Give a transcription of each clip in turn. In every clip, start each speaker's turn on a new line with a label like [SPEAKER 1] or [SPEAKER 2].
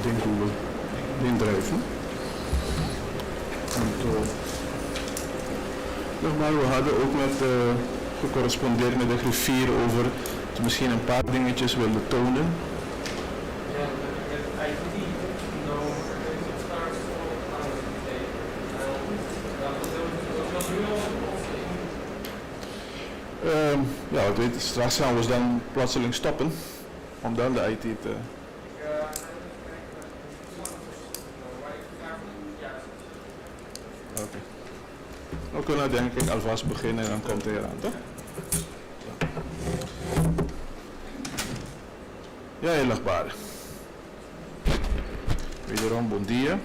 [SPEAKER 1] ding hoe we indrijven. Maar we hadden ook met gecorrespondeerd met de griffier over dat we misschien een paar dingetjes wilden tonen. Ja, ik weet, straks gaan we dan plotseling stoppen om dan de IT te... Oké. We kunnen denk ik alvast beginnen en dan komt hij eraan, toch? Ja, heel achtbare. Wederom, bon dia.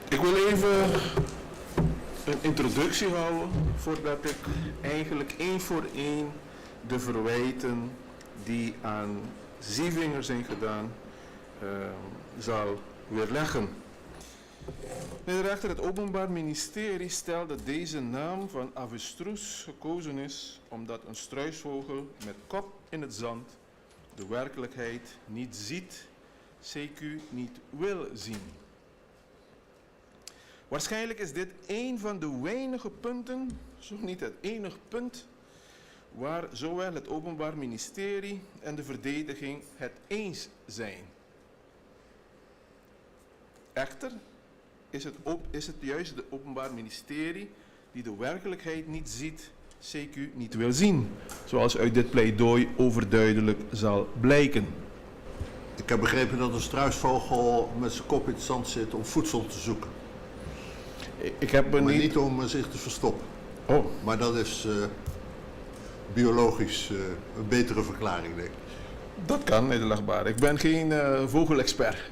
[SPEAKER 1] Ik wil even een introductie houden voordat ik eigenlijk één voor één de verwijten die aan Zievinger zijn gedaan zal weerleggen. Meneer de rechter, het Openbaar Ministerie stelt dat deze naam van avestruz gekozen is omdat een struisvogel met kop in het zand de werkelijkheid niet ziet, CQ niet wil zien. Waarschijnlijk is dit een van de weinige punten, zo niet het enige punt, waar zowel het Openbaar Ministerie en de verdediging het eens zijn. Echter is het juist het Openbaar Ministerie die de werkelijkheid niet ziet, CQ niet wil zien, zoals uit dit pleidooi overduidelijk zal blijken.
[SPEAKER 2] Ik heb begrepen dat een struisvogel met zijn kop in het zand zit om voedsel te zoeken.
[SPEAKER 1] Ik heb
[SPEAKER 2] maar niet om zich te verstoppen.
[SPEAKER 1] Oh.
[SPEAKER 2] Maar dat is biologisch een betere verklaring, denk ik.
[SPEAKER 1] Dat kan, nederlachtbaar. Ik ben geen vogelexpert.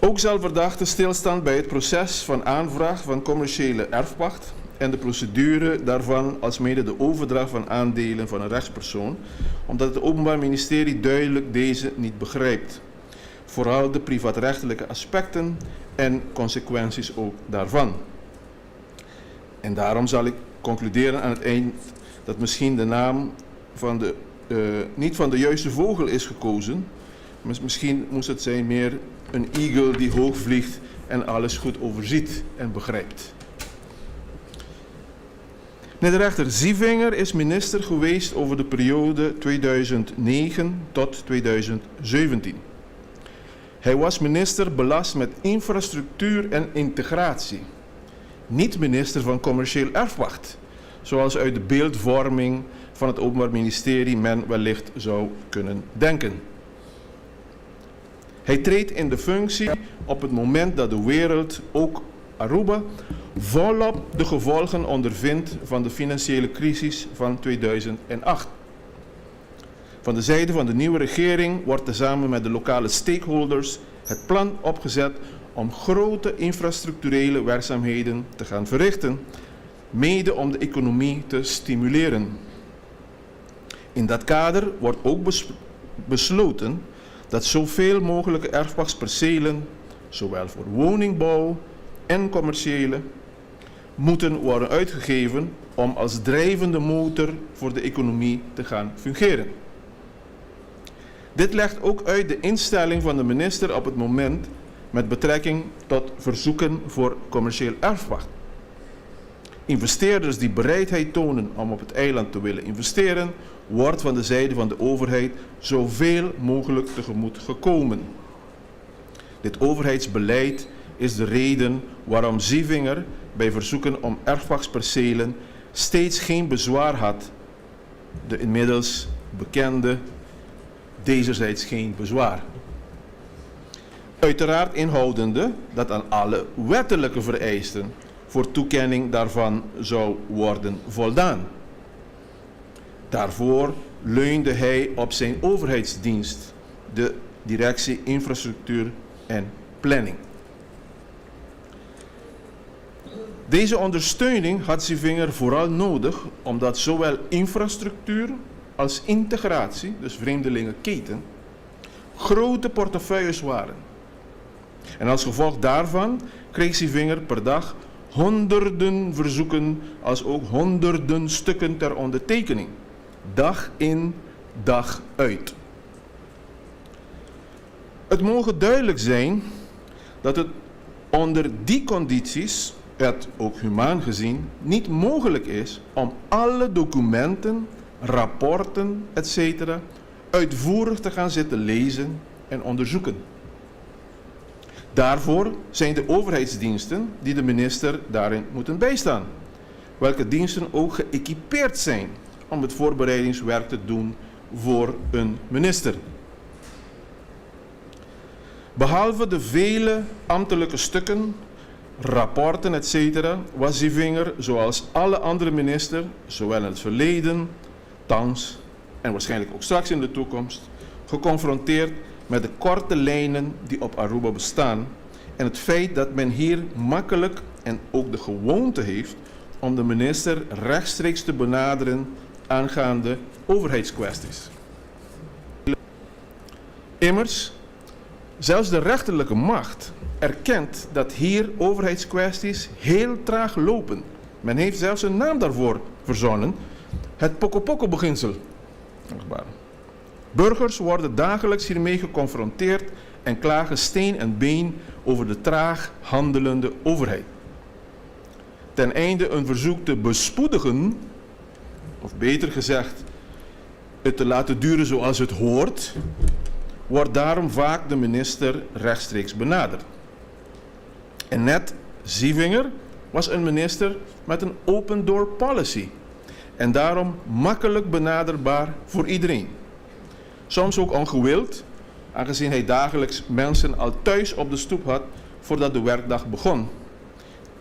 [SPEAKER 1] Ook zal verdachte stilstaan bij het proces van aanvraag van commerciële erfpacht en de procedure daarvan alsmede de overdracht van aandelen van een rechtspersoon, omdat het Openbaar Ministerie duidelijk deze niet begrijpt. Vooral de privaatrechtelijke aspecten en consequenties ook daarvan. En daarom zal ik concluderen aan het eind dat misschien de naam van niet van de juiste vogel is gekozen. Misschien moest het zijn meer een eagle die hoog vliegt en alles goed overziet en begrijpt. Meneer de rechter, Zievinger is minister geweest over de periode 2009 tot 2017. Hij was minister belast met infrastructuur en integratie. Niet minister van commercieel erfpacht, zoals uit de beeldvorming van het Openbaar Ministerie men wellicht zou kunnen denken. Hij treedt in de functie op het moment dat de wereld, ook Aruba, volop de gevolgen ondervindt van de financiële crisis van 2008. Van de zijde van de nieuwe regering wordt tezamen met de lokale stakeholders het plan opgezet om grote infrastructurele werkzaamheden te gaan verrichten, mede om de economie te stimuleren. In dat kader wordt ook besloten dat zoveel mogelijke erfpachtspercelen, zowel voor woningbouw en commerciële, moeten worden uitgegeven om als drijvende motor voor de economie te gaan fungeren. Dit legt ook uit de instelling van de minister op het moment met betrekking tot verzoeken voor commercieel erfpacht. Investeerders die bereidheid tonen om op het eiland te willen investeren, wordt van de zijde van de overheid zoveel mogelijk tegemoet gekomen. Dit overheidsbeleid is de reden waarom Zievinger bij verzoeken om erfpachtspercelen steeds geen bezwaar had. De inmiddels bekende dezerzijds geen bezwaar. Uiteraard inhoudende dat aan alle wettelijke vereisten voor toekenning daarvan zou worden voldaan. Daarvoor leunde hij op zijn overheidsdienst, de Directie Infrastructuur en Planning. Deze ondersteuning had Zievinger vooral nodig omdat zowel infrastructuur als integratie, dus vreemdelingenketen, grote portefeuilles waren. En als gevolg daarvan kreeg Zievinger per dag honderden verzoeken als ook honderden stukken ter ondertekening. Dag in, dag uit. Het mogen duidelijk zijn dat het onder die condities, het ook humaan gezien, niet mogelijk is om alle documenten, rapporten, etc. uitvoerig te gaan zitten lezen en onderzoeken. Daarvoor zijn de overheidsdiensten die de minister daarin moeten bijstaan, welke diensten ook geëquipeerd zijn om het voorbereidingswerk te doen voor een minister. Behalve de vele ambtelijke stukken, rapporten, etc. was Zivinger, zoals alle andere ministers, zowel in het verleden, thans en waarschijnlijk ook straks in de toekomst, geconfronteerd met de korte lijnen die op Aruba bestaan en het feit dat men hier makkelijk en ook de gewoonte heeft om de minister rechtstreeks te benaderen aangaande overheidskwesties. Immers, zelfs de rechterlijke macht erkent dat hier overheidskwesties heel traag lopen. Men heeft zelfs een naam daarvoor verzonnen, het Poco-Poco-beginsel. Burgers worden dagelijks hiermee geconfronteerd en klagen steen en been over de traag handelende overheid. Ten einde een verzoek te bespoedigen, of beter gezegd, het te laten duren zoals het hoort, wordt daarom vaak de minister rechtstreeks benaderd. En net Zivinger was een minister met een open door policy en daarom makkelijk benaderbaar voor iedereen. Soms ook ongewild, aangezien hij dagelijks mensen al thuis op de stoep had voordat de werkdag begon.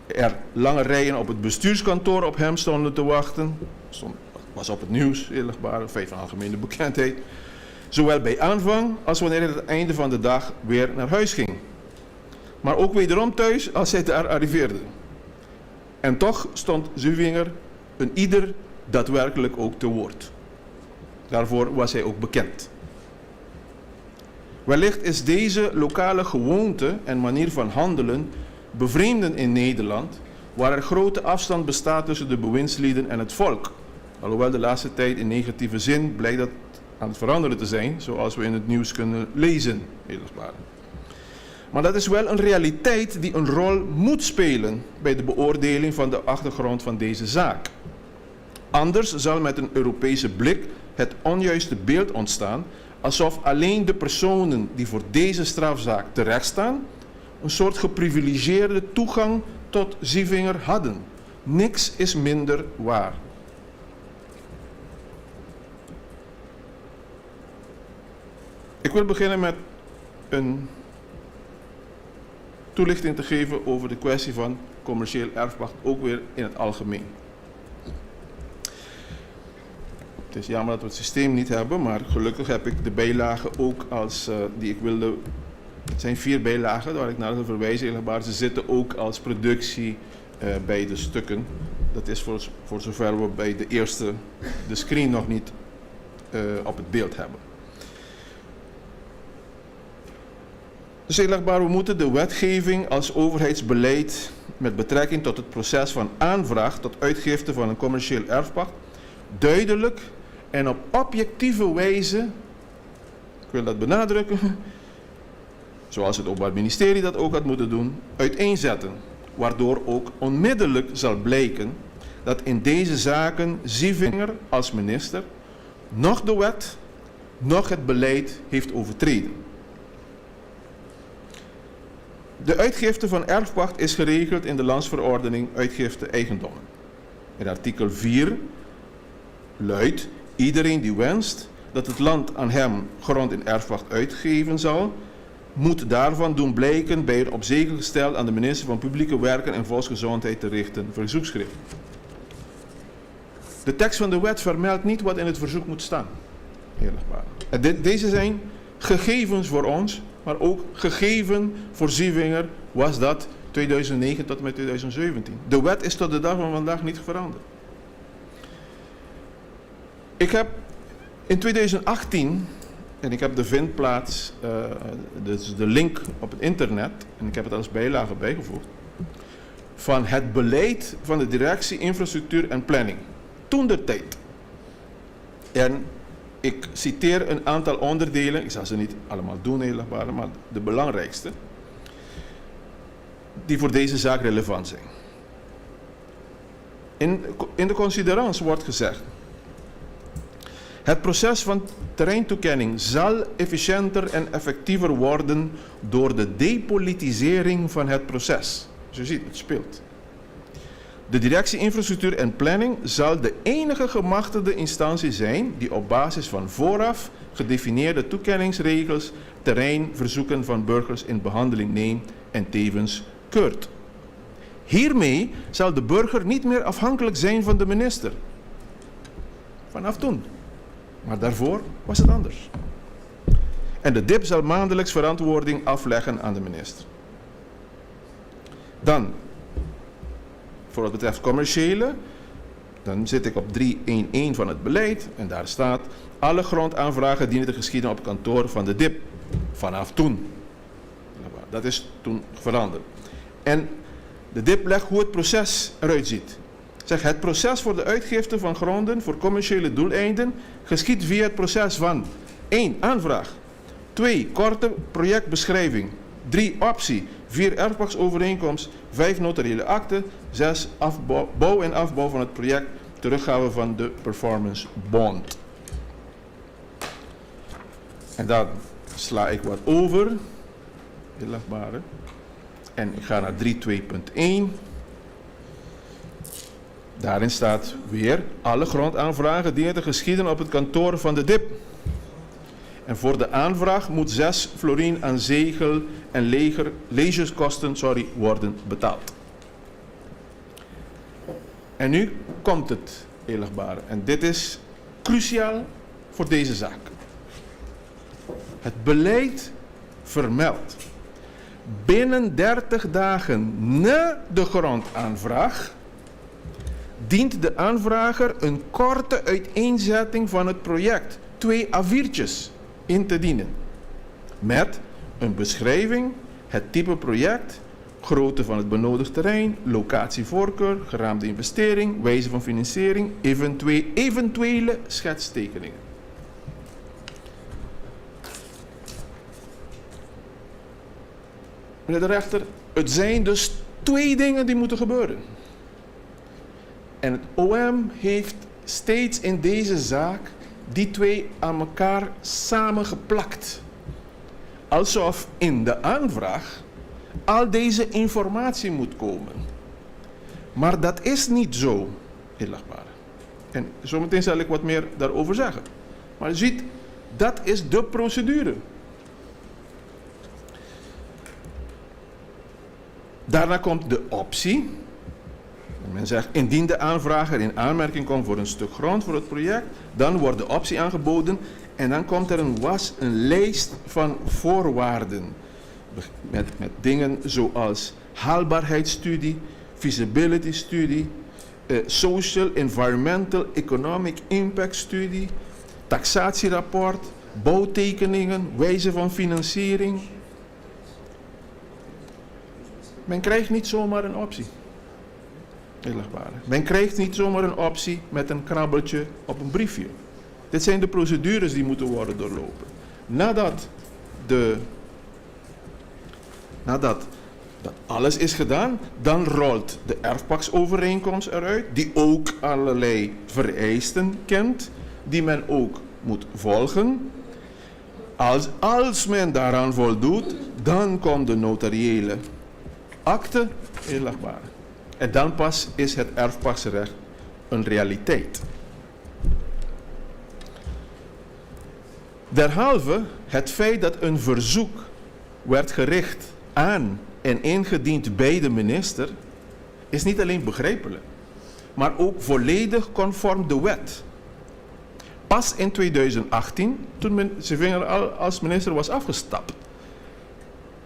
[SPEAKER 1] Er lange rijen op het bestuurskantoor op hem stonden te wachten. Was op het nieuws, eerlijkbaar, een feit van algemene bekendheid. Zowel bij aanvang als wanneer hij aan het einde van de dag weer naar huis ging. Maar ook wederom thuis als hij daar arriveerde. En toch stond Zivinger een ieder daadwerkelijk ook te woord. Daarvoor was hij ook bekend. Wellicht is deze lokale gewoonte en manier van handelen bevreemdend in Nederland, waar er grote afstand bestaat tussen de bewindslieden en het volk. Alhoewel de laatste tijd in negatieve zin blijkt dat aan het veranderen te zijn, zoals we in het nieuws kunnen lezen. Maar dat is wel een realiteit die een rol moet spelen bij de beoordeling van de achtergrond van deze zaak. Anders zal met een Europese blik het onjuiste beeld ontstaan, alsof alleen de personen die voor deze strafzaak terechtstaan, een soort geprivilegeerde toegang tot Zivinger hadden. Niks is minder waar. Ik wil beginnen met een toelichting te geven over de kwestie van commercieel erfpacht, ook weer in het algemeen. Het is jammer dat we het systeem niet hebben, maar gelukkig heb ik de bijlagen ook als die ik wilde. Het zijn 4 bijlagen waar ik naar wil verwijzen. Ze zitten ook als productie bij de stukken. Dat is voor zover we bij de eerste de screen nog niet op het beeld hebben. Dus we moeten de wetgeving als overheidsbeleid met betrekking tot het proces van aanvraag tot uitgifte van een commercieel erfpacht duidelijk en op objectieve wijze, ik wil dat benadrukken, zoals het Openbaar Ministerie dat ook had moeten doen, uiteenzetten, waardoor ook onmiddellijk zal blijken dat in deze zaken Zivinger als minister nog de wet, nog het beleid heeft overtreden. De uitgifte van erfpacht is geregeld in de Landsverordening Uitgifte Eigendommen. In artikel 4 luidt: iedereen die wenst dat het land aan hem grond in erfpacht uitgeven zal, moet daarvan doen blijken bij een op zegel gesteld aan de minister van Publieke Werken en Volksgezondheid te richten verzoekschrift. De tekst van de wet vermeldt niet wat in het verzoek moet staan. Deze zijn gegevens voor ons, maar ook gegeven voor Zivinger was dat 2009 tot en met 2017. De wet is tot de dag van vandaag niet veranderd. Ik heb in 2018, en ik heb de vindplaats, dus de link op het internet, en ik heb het als bijlage bijgevoegd, van het beleid van de directie infrastructuur en planning. Toentertijd. En ik citeer een aantal onderdelen, ik zal ze niet allemaal doen, helemaal, maar de belangrijkste, die voor deze zaak relevant zijn. In de considerans wordt gezegd: het proces van terreintoekenning zal efficiënter en effectiever worden door de depolitisering van het proces. Dus je ziet, het speelt. De directie infrastructuur en planning zal de enige gemachtigde instantie zijn die op basis van vooraf gedefinieerde toekenningsregels terreinverzoeken van burgers in behandeling neemt en tevens keurt. Hiermee zal de burger niet meer afhankelijk zijn van de minister. Vanaf toen. Maar daarvoor was het anders. En de DIP zal maandelijks verantwoording afleggen aan de minister. Dan, voor wat betreft commerciële, dan zit ik op 3.1.1 van het beleid en daar staat: alle grondaanvragen dienen te geschieden op het kantoor van de DIP. Vanaf toen. Dat is toen veranderd. En de DIP legt hoe het proces eruit ziet. Zeg, het proces voor de uitgifte van gronden voor commerciële doeleinden geschiet via het proces van 1. Aanvraag, 2. Korte projectbeschrijving, 3. Optie, 4. Erfpachtovereenkomst, 5. Notariële akte, 6. Bouw en afbouw van het project, teruggave van de performance bond. En dan sla ik wat over, heel lachtbare, en ik ga naar 3.2.1. Daarin staat weer: alle grondaanvragen dienen te geschieden op het kantoor van de DIP. En voor de aanvraag moet 6 florien aan zegel- en legerskosten worden betaald. En nu komt het, eerlijkbare. En dit is cruciaal voor deze zaak. Het beleid vermeldt: binnen 30 dagen na de grondaanvraag dient de aanvrager een korte uiteenzetting van het project, 2 A4'tjes, in te dienen. Met een beschrijving, het type project, grootte van het benodigd terrein, locatievoorkeur, geraamde investering, wijze van financiering, eventuele schetstekeningen. Meneer de rechter, het zijn dus 2 dingen die moeten gebeuren. En het OM heeft steeds in deze zaak die 2 aan elkaar samengeplakt. Alsof in de aanvraag al deze informatie moet komen. Maar dat is niet zo, eerlijkbaar. En zometeen zal ik wat meer daarover zeggen. Maar je ziet, dat is de procedure. Daarna komt de optie. Men zegt, indien de aanvrager in aanmerking komt voor een stuk grond voor het project, dan wordt de optie aangeboden en dan komt er een lijst van voorwaarden. Met dingen zoals haalbaarheidsstudie, feasibility studie, social, environmental, economic impact studie, taxatierapport, bouwtekeningen, wijze van financiering. Men krijgt niet zomaar een optie. Men krijgt niet zomaar een optie met een krabbeltje op een briefje. Dit zijn de procedures die moeten worden doorlopen. Nadat dat alles is gedaan, dan rolt de erfpachtovereenkomst eruit, die ook allerlei vereisten kent, die men ook moet volgen. Als men daaraan voldoet, dan komt de notariële akte, inlegbaar. En dan pas is het erfpachtsrecht een realiteit. Derhalve het feit dat een verzoek werd gericht aan en ingediend bij de minister, is niet alleen begrijpelijk, maar ook volledig conform de wet. Pas in 2018, toen Zevinger als minister was afgestapt,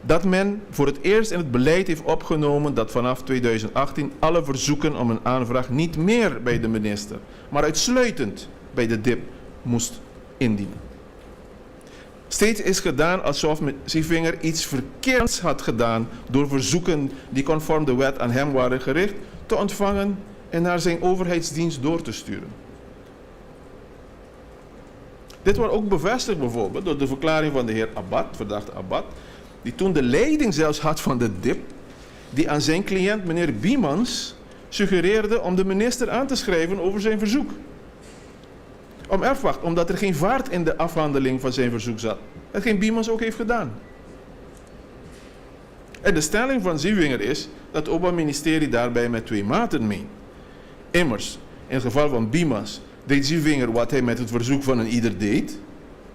[SPEAKER 1] dat men voor het eerst in het beleid heeft opgenomen dat vanaf 2018 alle verzoeken om een aanvraag niet meer bij de minister, maar uitsluitend bij de DIP moest indienen. Steeds is gedaan alsof Zievinger iets verkeerds had gedaan door verzoeken die conform de wet aan hem waren gericht te ontvangen en naar zijn overheidsdienst door te sturen. Dit wordt ook bevestigd bijvoorbeeld door de verklaring van de heer Abad, verdachte Abad, die toen de leiding zelfs had van de DIP, die aan zijn cliënt meneer Biemans suggereerde om de minister aan te schrijven over zijn verzoek. Om erfwacht, omdat er geen vaart in de afhandeling van zijn verzoek zat. Hetgeen Biemans ook heeft gedaan. En de stelling van Zievinger is dat het Openbaar Ministerie daarbij met twee maten meent. Immers, in het geval van Biemans deed Zievinger wat hij met het verzoek van een ieder deed.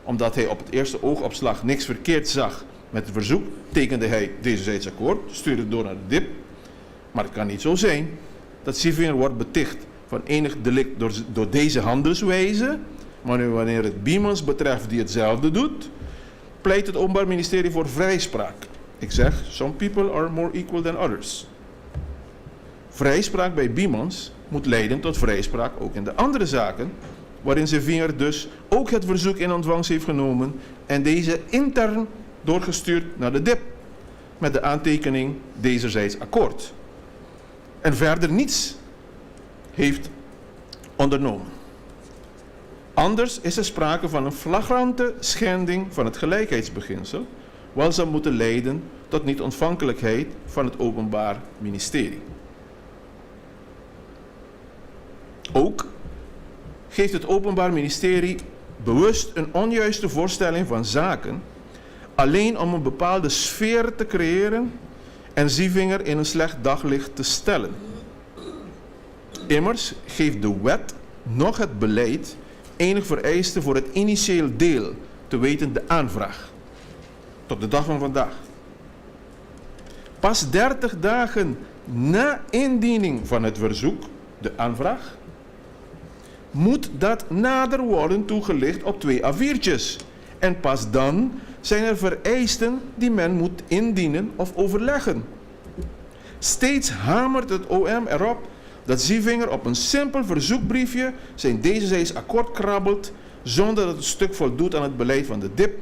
[SPEAKER 1] Omdat hij op het eerste oogopslag niks verkeerd zag met het verzoek, tekende hij deze akkoord, stuurde het door naar de DIP. Maar het kan niet zo zijn dat Zievinger wordt beticht van enig delict door deze handelswijze, maar wanneer het Biemans betreft die hetzelfde doet, pleit het Openbaar Ministerie voor vrijspraak. Ik zeg, some people are more equal than others. Vrijspraak bij Biemans moet leiden tot vrijspraak ook in de andere zaken, waarin Zievinger dus ook het verzoek in ontvangst heeft genomen en deze intern doorgestuurd naar de DIP, met de aantekening dezerzijds akkoord. En verder niets heeft ondernomen. Anders is er sprake van een flagrante schending van het gelijkheidsbeginsel, wat zou moeten leiden tot niet-ontvankelijkheid van het Openbaar Ministerie. Ook geeft het Openbaar Ministerie bewust een onjuiste voorstelling van zaken, alleen om een bepaalde sfeer te creëren en Zievinger in een slecht daglicht te stellen. Immers geeft de wet nog het beleid enig vereiste voor het initieel deel, te weten de aanvraag, tot de dag van vandaag. Pas 30 dagen na indiening van het verzoek, de aanvraag, moet dat nader worden toegelicht op 2 A4'tjes. En pas dan zijn er vereisten die men moet indienen of overleggen. Steeds hamert het OM erop dat Zievinger op een simpel verzoekbriefje zijn dezerzijds akkoord krabbelt, zonder dat het stuk voldoet aan het beleid van de DIP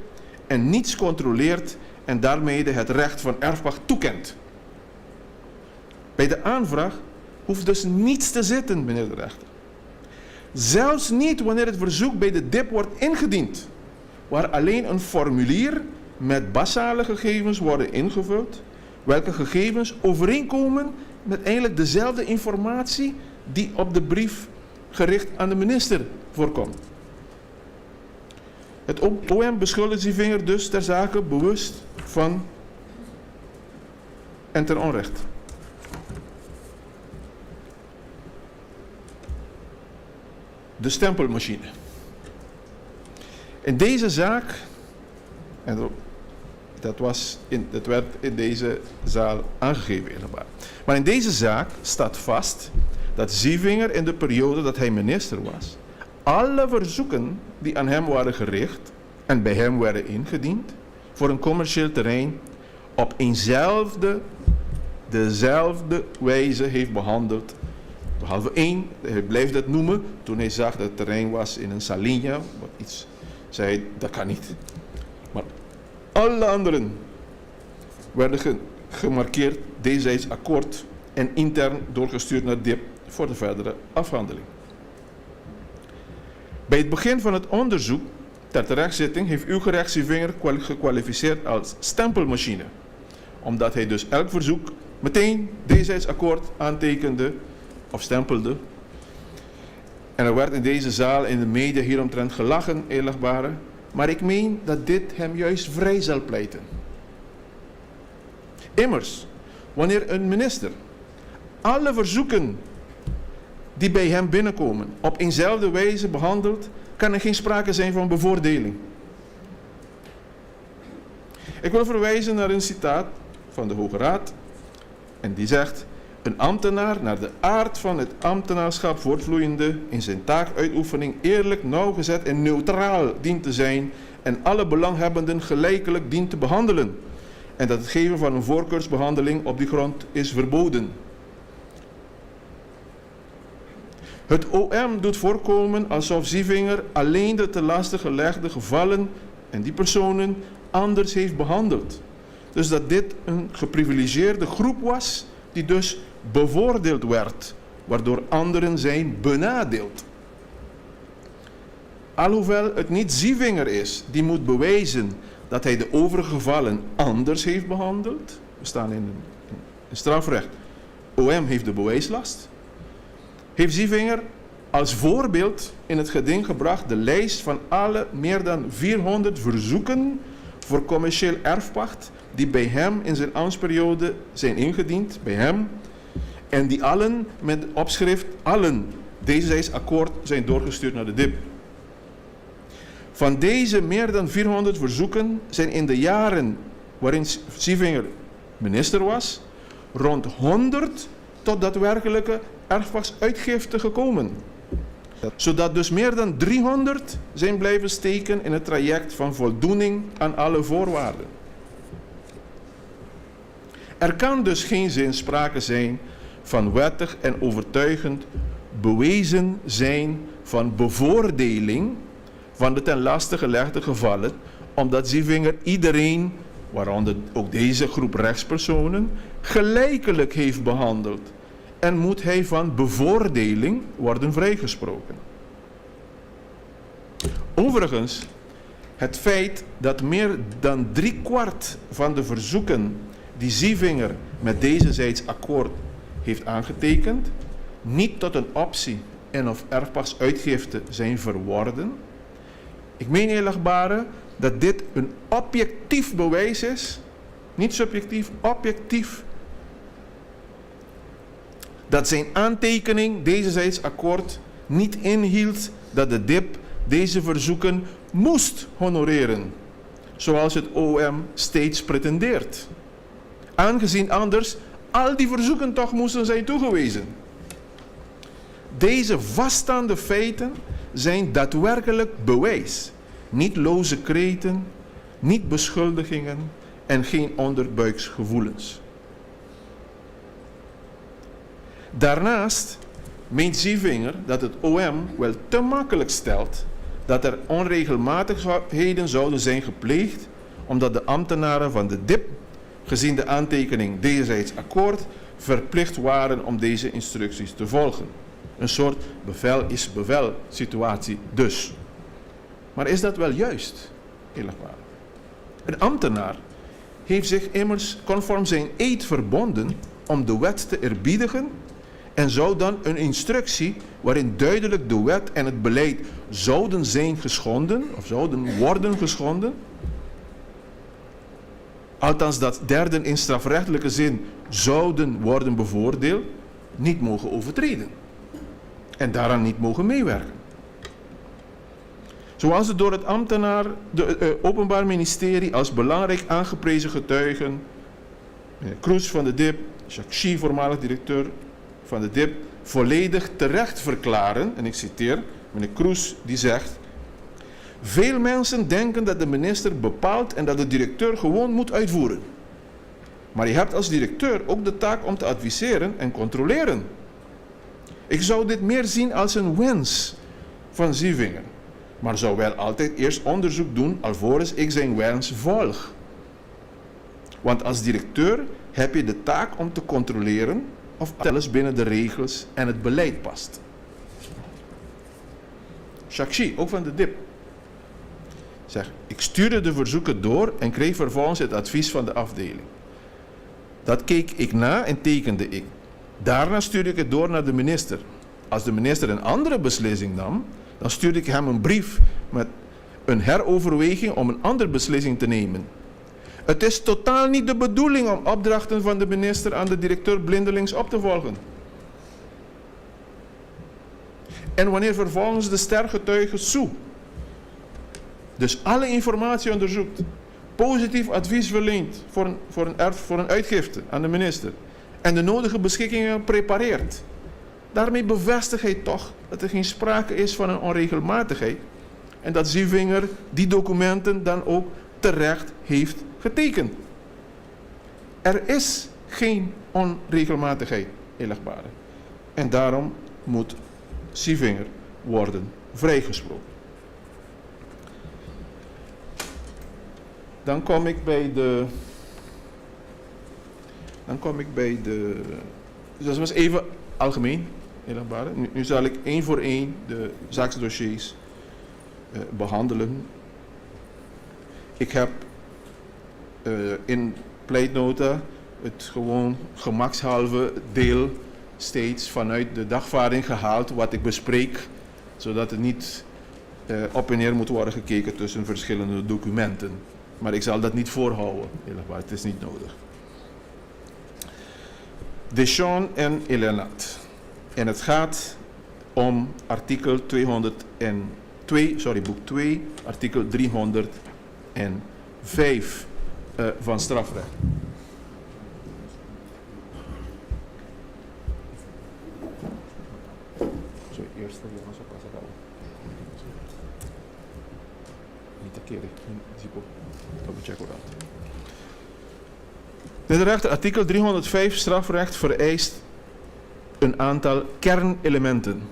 [SPEAKER 1] en niets controleert en daarmee het recht van erfpacht toekent. Bij de aanvraag hoeft dus niets te zitten, meneer de rechter. Zelfs niet wanneer het verzoek bij de DIP wordt ingediend, waar alleen een formulier met basale gegevens worden ingevuld, welke gegevens overeenkomen met eigenlijk dezelfde informatie die op de brief gericht aan de minister voorkomt. Het OM beschuldigt Zievinger dus ter zake bewust van en ten onrecht. De stempelmachine. In deze zaak, en dat werd in deze zaal aangegeven inderdaad. Maar in deze zaak staat vast dat Zievinger in de periode dat hij minister was, alle verzoeken die aan hem waren gericht en bij hem werden ingediend voor een commercieel terrein op dezelfde wijze heeft behandeld. Behalve één, hij blijft dat noemen, toen hij zag dat het terrein was in een salinja, wat iets zei, dat kan niet. Maar alle anderen werden gemarkeerd, dezerzijds akkoord en intern doorgestuurd naar DIP voor de verdere afhandeling. Bij het begin van het onderzoek ter terechtzitting heeft uw gerecht Zievinger gekwalificeerd als stempelmachine, omdat hij dus elk verzoek meteen dezerzijds akkoord aantekende of stempelde. En er werd in deze zaal in de media hieromtrent gelachen, eerlijkbare, maar ik meen dat dit hem juist vrij zal pleiten. Immers, wanneer een minister alle verzoeken die bij hem binnenkomen op eenzelfde wijze behandelt, kan er geen sprake zijn van bevoordeling. Ik wil verwijzen naar een citaat van de Hoge Raad en die zegt: een ambtenaar naar de aard van het ambtenaarschap voortvloeiende in zijn taakuitoefening eerlijk, nauwgezet en neutraal dient te zijn en alle belanghebbenden gelijkelijk dient te behandelen. En dat het geven van een voorkeursbehandeling op die grond is verboden. Het OM doet voorkomen alsof Zievinger alleen de te laste gelegde gevallen en die personen anders heeft behandeld. Dus dat dit een geprivilegeerde groep was die dus bevoordeeld werd, waardoor anderen zijn benadeeld. Alhoewel het niet Zievinger is die moet bewijzen dat hij de overige gevallen anders heeft behandeld. We staan in strafrecht. OM heeft de bewijslast. Heeft Zievinger als voorbeeld in het geding gebracht de lijst van alle meer dan 400 verzoeken voor commercieel erfpacht die bij hem in zijn ambtsperiode zijn ingediend, bij hem, en die allen met opschrift, allen deze akkoord zijn doorgestuurd naar de DIP. Van deze meer dan 400 verzoeken zijn in de jaren waarin Zievinger minister was, rond 100 tot daadwerkelijke erfpachtsuitgifte gekomen. Zodat dus meer dan 300 zijn blijven steken in het traject van voldoening aan alle voorwaarden. Er kan dus geen zin sprake zijn van wettig en overtuigend bewezen zijn van bevoordeling van de ten laste gelegde gevallen, omdat Zievinger iedereen, waaronder ook deze groep rechtspersonen, gelijkelijk heeft behandeld en moet hij van bevoordeling worden vrijgesproken. Overigens, het feit dat meer dan 3/4 van de verzoeken die Zievinger met deze akkoord heeft aangetekend, niet tot een optie en of erfpachtsuitgifte zijn verworden. Ik meen, eerlijkbare, dat dit een objectief bewijs is, niet subjectief, objectief, dat zijn aantekening, deze akkoord, niet inhield dat de DIP deze verzoeken moest honoreren, zoals het OM steeds pretendeert. Aangezien anders al die verzoeken toch moesten zijn toegewezen. Deze vaststaande feiten zijn daadwerkelijk bewijs, niet loze kreten, niet beschuldigingen en geen onderbuiksgevoelens. Daarnaast meent Zievinger dat het OM wel te makkelijk stelt dat er onregelmatigheden zouden zijn gepleegd omdat de ambtenaren van de DIP, gezien de aantekening deze akkoord, verplicht waren om deze instructies te volgen. Een soort bevel is bevel situatie dus. Maar is dat wel juist, eerlijkwaar? Een ambtenaar heeft zich immers conform zijn eed verbonden om de wet te eerbiedigen en zou dan een instructie waarin duidelijk de wet en het beleid zouden zijn geschonden of zouden worden geschonden, althans dat derden in strafrechtelijke zin zouden worden bevoordeeld, niet mogen overtreden en daaraan niet mogen meewerken. Zoals het door het Openbaar Ministerie als belangrijk aangeprezen getuigen, meneer Kroes van de DIP, Jacques Schie, voormalig directeur van de DIP, volledig terecht verklaren, en ik citeer, meneer Kroes die zegt: veel mensen denken dat de minister bepaalt en dat de directeur gewoon moet uitvoeren. Maar je hebt als directeur ook de taak om te adviseren en controleren. Ik zou dit meer zien als een wens van Zievinger, maar zou wel altijd eerst onderzoek doen alvorens ik zijn wens volg. Want als directeur heb je de taak om te controleren of alles binnen de regels en het beleid past. Jacques Schie, ook van de DIP, zegt: ik stuurde de verzoeken door en kreeg vervolgens het advies van de afdeling. Dat keek ik na en tekende ik. Daarna stuurde ik het door naar de minister. Als de minister een andere beslissing nam, dan stuurde ik hem een brief met een heroverweging om een andere beslissing te nemen. Het is totaal niet de bedoeling om opdrachten van de minister aan de directeur blindelings op te volgen. En wanneer vervolgens de stergetuige Soe dus alle informatie onderzoekt, positief advies verleent voor een uitgifte aan de minister en de nodige beschikkingen prepareert, daarmee bevestigt hij toch dat er geen sprake is van een onregelmatigheid en dat Zievinger die documenten dan ook terecht heeft getekend. Er is geen onregelmatigheid, eerlijkbare. En daarom moet Zievinger worden vrijgesproken. Dan kom ik bij de... Dus dat was even algemeen, eerlijkbaar. Nu zal ik één voor één de zaaksdossiers behandelen. Ik heb in pleitnota het gewoon gemakshalve deel steeds vanuit de dagvaarding gehaald wat ik bespreek, zodat het niet op en neer moet worden gekeken tussen verschillende documenten. Maar ik zal dat niet voorhouden, eerlijkbaar. Het is niet nodig. Deschamps en Elenat. En het gaat om artikel 202, boek 2, artikel 305 van strafrecht. Sorry, eerst jongens, op het niet te keren, checken dat. De rechter, artikel 305 strafrecht vereist een aantal kernelementen.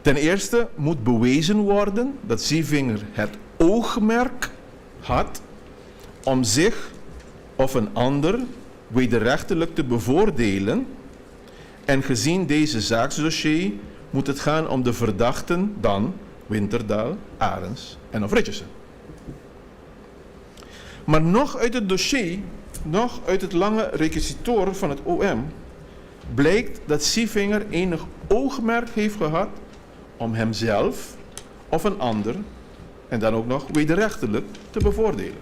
[SPEAKER 1] Ten eerste moet bewezen worden dat Zievinger het oogmerk had om zich of een ander wederrechtelijk te bevoordelen, en gezien deze zaaksdossier moet het gaan om de verdachten dan Winterdaal, Arends en of Richardson. Maar nog uit het dossier, nog uit het lange requisitoor van het OM, blijkt dat Zievinger enig oogmerk heeft gehad om hemzelf of een ander, en dan ook nog wederrechtelijk, te bevoordelen.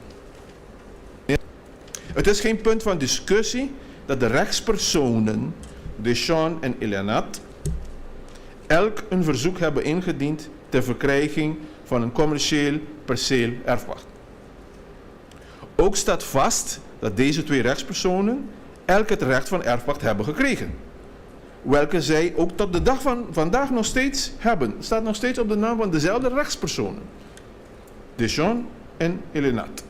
[SPEAKER 1] Het is geen punt van discussie dat de rechtspersonen Deschamps en Elenat elk een verzoek hebben ingediend ter verkrijging van een commercieel perceel erfpacht. Ook staat vast dat deze twee rechtspersonen elk het recht van erfpacht hebben gekregen, welke zij ook tot de dag van vandaag nog steeds hebben. Het staat nog steeds op de naam van dezelfde rechtspersonen, Deschamps en Elenat.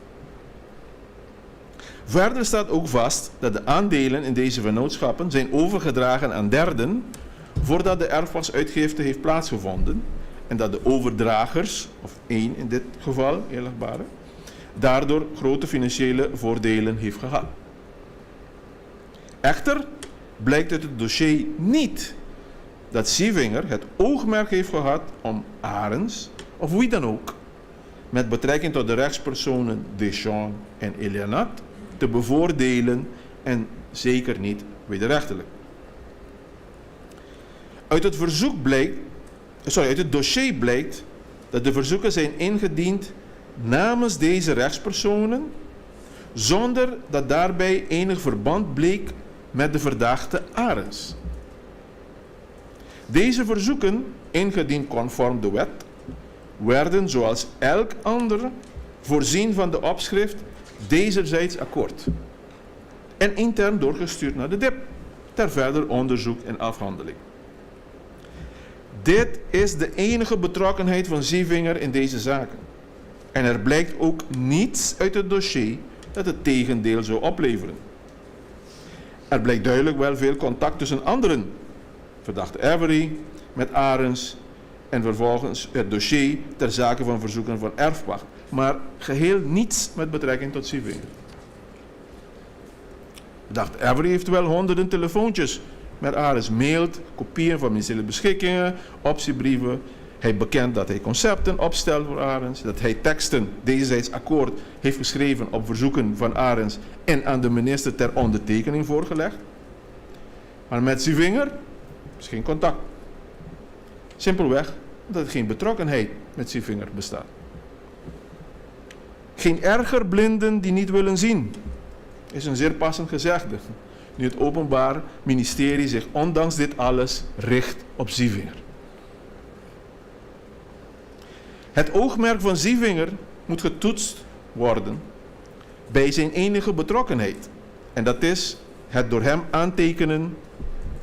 [SPEAKER 1] Verder staat ook vast dat de aandelen in deze vennootschappen zijn overgedragen aan derden voordat de erfpachtsuitgifte heeft plaatsgevonden, en dat de overdragers, of één in dit geval, eerlijkbare, daardoor grote financiële voordelen heeft gehad. Echter blijkt uit het dossier niet dat Zievinger het oogmerk heeft gehad om Arends, of wie dan ook, met betrekking tot de rechtspersonen Deschamps en Elenat, te bevoordelen, en zeker niet wederrechtelijk. Uit het dossier blijkt dat de verzoeken zijn ingediend namens deze rechtspersonen, zonder dat daarbij enig verband bleek met de verdachte Arends. Deze verzoeken, ingediend conform de wet, werden zoals elk ander voorzien van de opschrift dezerzijds akkoord en intern doorgestuurd naar de DIP ter verder onderzoek en afhandeling. Dit is de enige betrokkenheid van Zievinger in deze zaken. En er blijkt ook niets uit het dossier dat het tegendeel zou opleveren. Er blijkt duidelijk wel veel contact tussen anderen, verdachte Avery, met Arends, en vervolgens het dossier ter zake van verzoeken van erfpacht, maar geheel niets met betrekking tot Zievinger. Verdachte Avery heeft wel honderden telefoontjes met Arends, mailt, kopieën van ministeriële beschikkingen, optiebrieven. Hij bekent dat hij concepten opstelt voor Arends, dat hij teksten, dezerzijds akkoord, heeft geschreven op verzoeken van Arends en aan de minister ter ondertekening voorgelegd. Maar met Zievinger is geen contact. Simpelweg omdat er geen betrokkenheid met Zievinger bestaat. Geen erger blinden die niet willen zien, is een zeer passend gezegde, nu het Openbaar Ministerie zich ondanks dit alles richt op Zievinger. Het oogmerk van Zievinger moet getoetst worden bij zijn enige betrokkenheid, en dat is het door hem aantekenen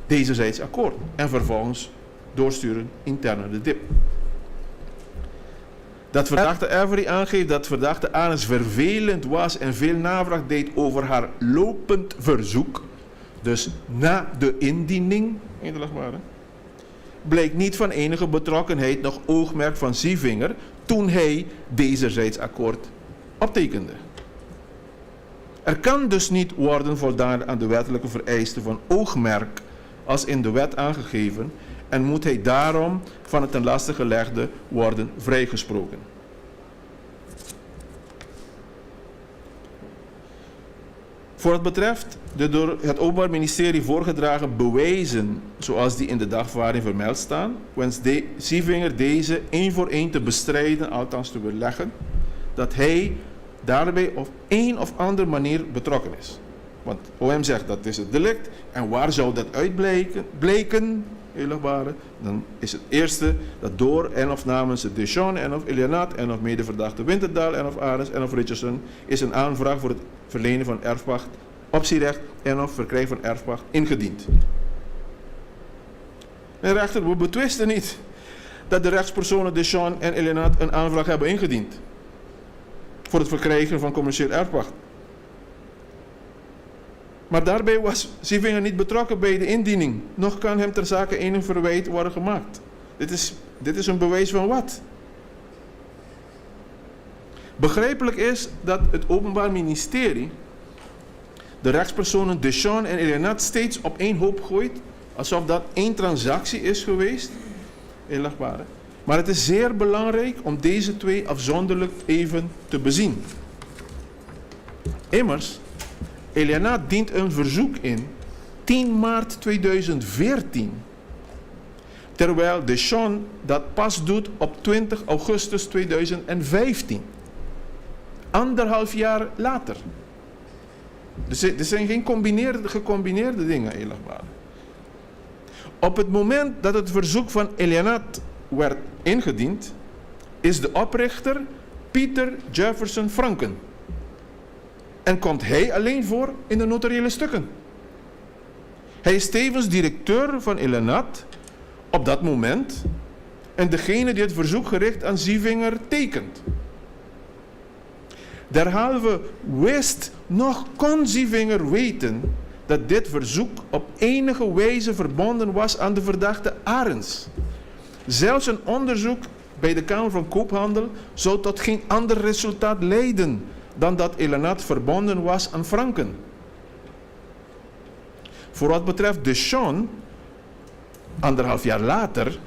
[SPEAKER 1] dezerzijds akkoord en vervolgens doorsturen intern naar de DIP. Dat verdachte Avery aangeeft dat verdachte Arends vervelend was en veel navraag deed over haar lopend verzoek, dus na de indiening, blijkt niet van enige betrokkenheid nog oogmerk van Zievinger toen hij dezerzijds akkoord optekende. Er kan dus niet worden voldaan aan de wettelijke vereisten van oogmerk als in de wet aangegeven en moet hij daarom van het ten laste gelegde worden vrijgesproken. Voor het betreft de door het Openbaar Ministerie voorgedragen bewijzen, zoals die in de dagvaarding vermeld staan, wenst Sievinger deze één voor één te bestrijden, althans te weerleggen, dat hij daarbij op een of andere manier betrokken is. Want OM zegt dat is het delict, en waar zou dat uitbleken, eerlijkbare, dan is het eerste dat door en of namens de Deschamps en of Ilianat en of medeverdachte Winterdaal en of Ares en of Richardson is een aanvraag voor het verlenen van erfpacht, optierecht en of verkrijgen van erfpacht ingediend. En rechter, we betwisten niet dat de rechtspersonen Deschamps en Ilianat een aanvraag hebben ingediend voor het verkrijgen van commercieel erfpacht. Maar daarbij was Sievinger niet betrokken bij de indiening, noch kan hem ter zake enig verwijt worden gemaakt. Dit is een bewijs van wat? Begrijpelijk is dat het Openbaar Ministerie de rechtspersonen Deschamps en Ilianat steeds op één hoop gooit, alsof dat één transactie is geweest. Eerlijkbare. Maar het is zeer belangrijk om deze twee afzonderlijk even te bezien. Immers, Ilianat dient een verzoek in 10 maart 2014, terwijl Deschamps dat pas doet op 20 augustus 2015. 1,5 jaar later. Dus er zijn geen gecombineerde dingen, eerlijkbaar. Op het moment dat het verzoek van Ilianat werd ingediend, is de oprichter Pieter Jefferson Franken. En komt hij alleen voor in de notariële stukken. Hij is tevens directeur van Ilianat op dat moment en degene die het verzoek gericht aan Sievinger tekent. Derhalve wist nog kon Sievinger weten dat dit verzoek op enige wijze verbonden was aan de verdachte Arens. Zelfs een onderzoek bij de Kamer van Koophandel zou tot geen ander resultaat leiden dan dat Ilianat verbonden was aan Franken. Voor wat betreft Deschamps, 1,5 jaar later,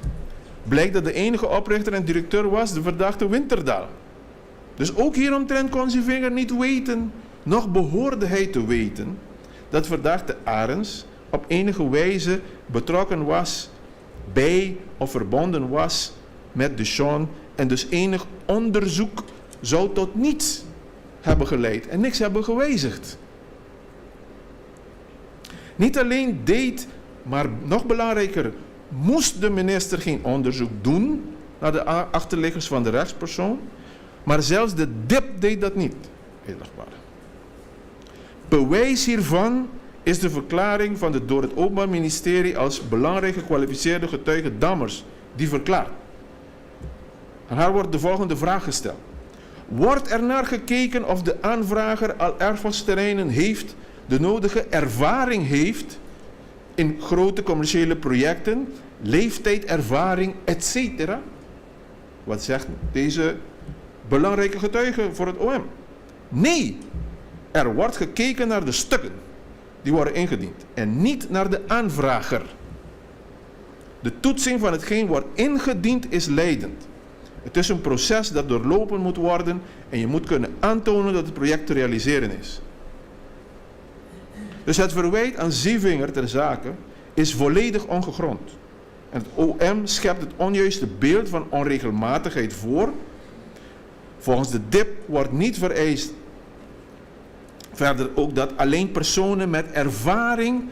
[SPEAKER 1] blijkt dat de enige oprichter en directeur was de verdachte Winterdaal. Dus ook hieromtrent kon Sievinger niet weten, noch behoorde hij te weten, dat verdachte Arens op enige wijze betrokken was bij of verbonden was met Deschamps en dus enig onderzoek zou tot niets hebben geleid en niks hebben gewijzigd. Niet alleen deed, maar nog belangrijker, moest de minister geen onderzoek doen naar de achterliggers van de rechtspersoon, maar zelfs de DIP deed dat niet. Eerlijkbaar. Bewijs hiervan is de verklaring van de door het Openbaar Ministerie als belangrijk gekwalificeerde getuige Dammers, die verklaart. Aan haar wordt de volgende vraag gesteld. Wordt er naar gekeken of de aanvrager al erfpachtsterreinen heeft, de nodige ervaring heeft in grote commerciële projecten, leeftijd, ervaring, etc.? Wat zegt deze belangrijke getuige voor het OM? Nee, er wordt gekeken naar de stukken die worden ingediend en niet naar de aanvrager. De toetsing van hetgeen wordt ingediend is leidend. Het is een proces dat doorlopen moet worden en je moet kunnen aantonen dat het project te realiseren is. Dus het verwijt aan Sievinger ter zake is volledig ongegrond. En het OM schept het onjuiste beeld van onregelmatigheid voor. Volgens de DIP wordt niet vereist verder ook dat alleen personen met ervaring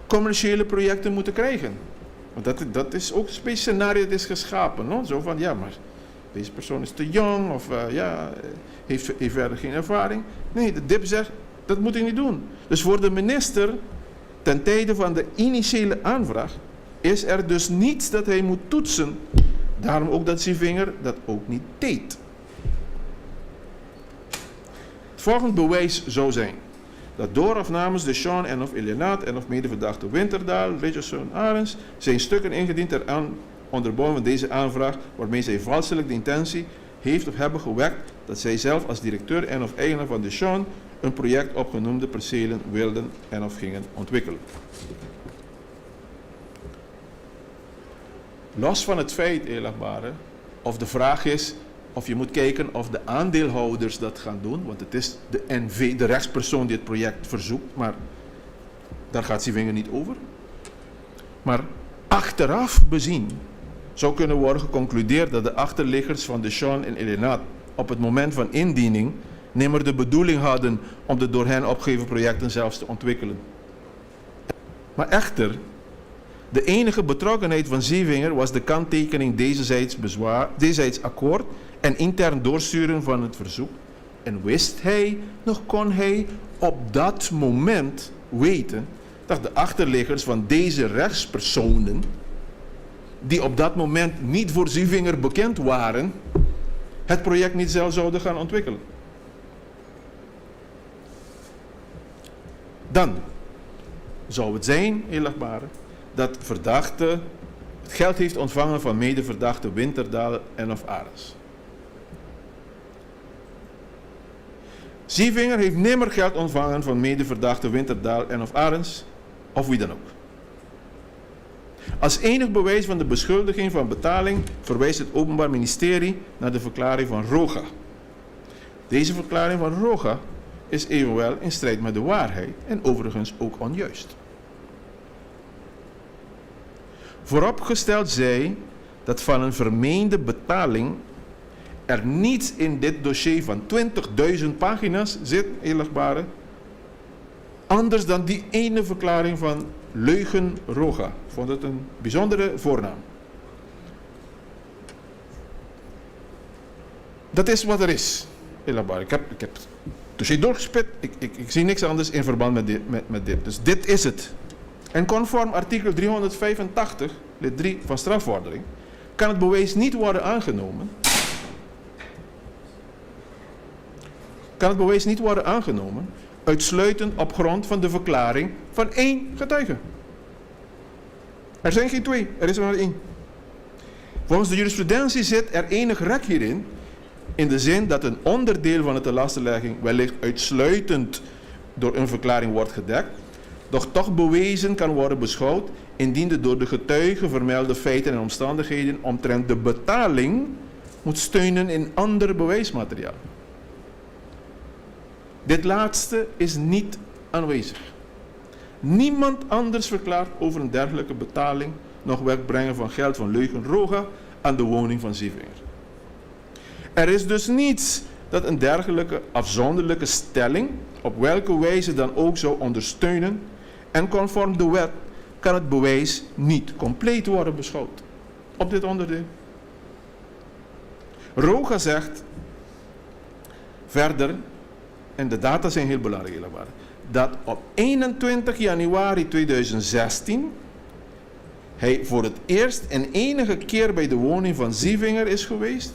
[SPEAKER 1] commerciële projecten moeten krijgen. Want dat is ook een specifiek scenario dat is geschapen. No? Zo van, ja, maar deze persoon is te jong of heeft verder geen ervaring. Nee, de DIP zegt, dat moet hij niet doen. Dus voor de minister, ten tijde van de initiële aanvraag, is er dus niets dat hij moet toetsen. Daarom ook dat Sievinger dat ook niet deed. Het volgende bewijs zou zijn dat door of namens Deschamps en of Ilianat en of medeverdachte Winterdaal, Richardson, Arens zijn stukken ingediend eraan onderbouwen van deze aanvraag, waarmee zij valselijk de intentie heeft of hebben gewekt dat zij zelf als directeur en of eigenaar van de Sean een project op genoemde percelen wilden en of gingen ontwikkelen. Los van het feit, eerlijkbare, of de vraag is of je moet kijken of de aandeelhouders dat gaan doen, want het is de NV, de rechtspersoon die het project verzoekt, maar daar gaat Zievingen niet over. Maar achteraf bezien zou kunnen worden geconcludeerd dat de achterliggers van de Sean en Elenaat op het moment van indiening nimmer de bedoeling hadden om de door hen opgegeven projecten zelfs te ontwikkelen. Maar echter, de enige betrokkenheid van Zievingen was de kanttekening deze akkoord en intern doorsturen van het verzoek. En wist hij, nog kon hij op dat moment weten dat de achterliggers van deze rechtspersonen, die op dat moment niet voor Zievingen bekend waren, het project niet zelf zouden gaan ontwikkelen. Dan zou het zijn, eerlijkbare, dat verdachte het geld heeft ontvangen van medeverdachte Winterdaal en of Arends. Zievingen heeft nimmer geld ontvangen van medeverdachte Winterdaal en of Arends, of wie dan ook. Als enig bewijs van de beschuldiging van betaling verwijst het Openbaar Ministerie naar de verklaring van Roga. Deze verklaring van Roga is evenwel in strijd met de waarheid en overigens ook onjuist. Vooropgesteld zij dat van een vermeende betaling er niets in dit dossier van 20.000 pagina's zit, eerlijkbare, anders dan die ene verklaring van Leugen Roga. Ik vond het een bijzondere voornaam. Dat is wat er is, eerlijkbare. Ik heb het dossier doorgespit, ik zie niks anders in verband met dit. Dus dit is het. En conform artikel 385, lid 3 van strafvordering, kan het bewijs niet worden aangenomen. Uitsluitend op grond van de verklaring van één getuige. Er zijn geen twee, er is er maar één. Volgens de jurisprudentie zit er enig rek hierin, in de zin dat een onderdeel van de telastenlegging wellicht uitsluitend door een verklaring wordt gedekt, doch toch bewezen kan worden beschouwd indien de door de getuige vermelde feiten en omstandigheden omtrent de betaling moet steunen in ander bewijsmateriaal. Dit laatste is niet aanwezig. Niemand anders verklaart over een dergelijke betaling nog wegbrengen van geld van Leugen Roga aan de woning van Zievingen. Er is dus niets dat een dergelijke afzonderlijke stelling op welke wijze dan ook zou ondersteunen en conform de wet kan het bewijs niet compleet worden beschouwd op dit onderdeel. Roga zegt verder, en de data zijn heel belangrijk, dat op 21 januari 2016 hij voor het eerst en enige keer bij de woning van Zievingen is geweest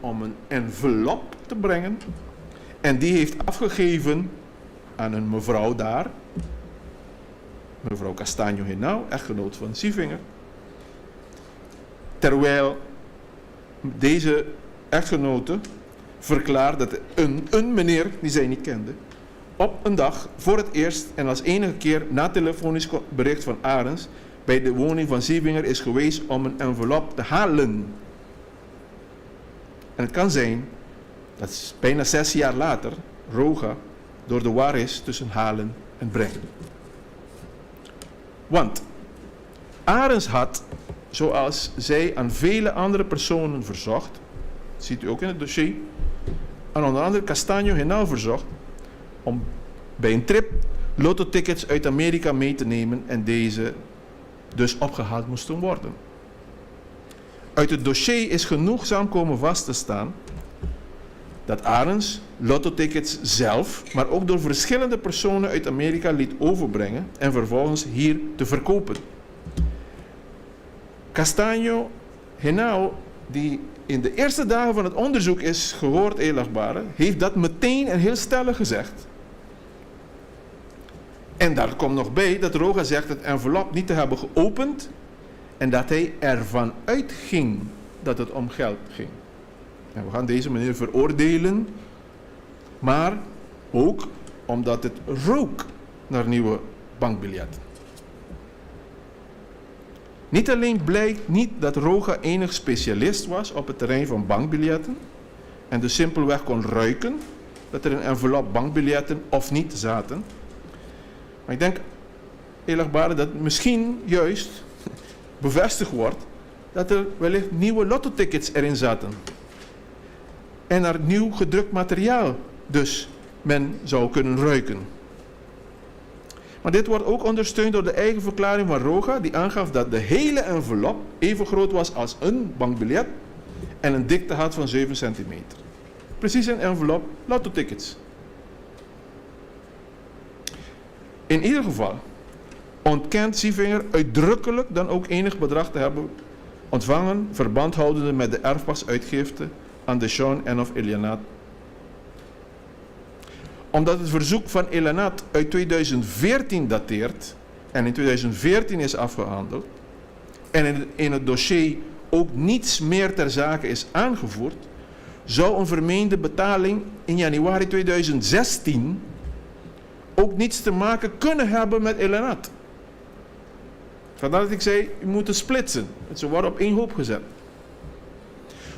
[SPEAKER 1] om een envelop te brengen en die heeft afgegeven aan een mevrouw daar, mevrouw Castaño Henao, echtgenoot van Zievingen, terwijl deze echtgenote verklaart dat een meneer die zij niet kende op een dag voor het eerst en als enige keer na telefonisch bericht van Arends bij de woning van Zievingen is geweest om een envelop te halen. En het kan zijn dat bijna 6 jaar later Roga door de war is tussen halen en brengen. Want Arends had, zoals zij aan vele andere personen verzocht, ziet u ook in het dossier, en onder andere Castaño Henao verzocht om bij een trip lottotickets uit Amerika mee te nemen en deze dus opgehaald moesten worden. Uit het dossier is genoegzaam komen vast te staan dat Arends lottotickets zelf, maar ook door verschillende personen uit Amerika liet overbrengen en vervolgens hier te verkopen. Castaño Henao, die in de eerste dagen van het onderzoek is gehoord, eerlijkbare, heeft dat meteen en heel stellig gezegd. En daar komt nog bij dat Roga zegt het envelop niet te hebben geopend en dat hij ervan uitging dat het om geld ging. En we gaan deze meneer veroordelen, maar ook omdat het rook naar nieuwe bankbiljetten. Niet alleen blijkt niet dat Roga enig specialist was op het terrein van bankbiljetten en dus simpelweg kon ruiken dat er in een envelop bankbiljetten of niet zaten. Maar ik denk, heel erg dat het misschien juist bevestigd wordt dat er wellicht nieuwe lottotickets erin zaten. En naar nieuw gedrukt materiaal dus men zou kunnen ruiken. Maar dit wordt ook ondersteund door de eigen verklaring van Roga, die aangaf dat de hele envelop even groot was als een bankbiljet en een dikte had van 7 centimeter. Precies een envelop lottotickets. In ieder geval ontkent Sievinger uitdrukkelijk dan ook enig bedrag te hebben ontvangen, verband houdende met de erfpachtuitgifte aan Deschamps en of Elianat. Omdat het verzoek van Elianat uit 2014 dateert en in 2014 is afgehandeld en in het dossier ook niets meer ter zake is aangevoerd, zou een vermeende betaling in januari 2016 ook niets te maken kunnen hebben met Elianat. Vandaar dat ik zei, u moet het splitsen. Ze worden op één hoop gezet.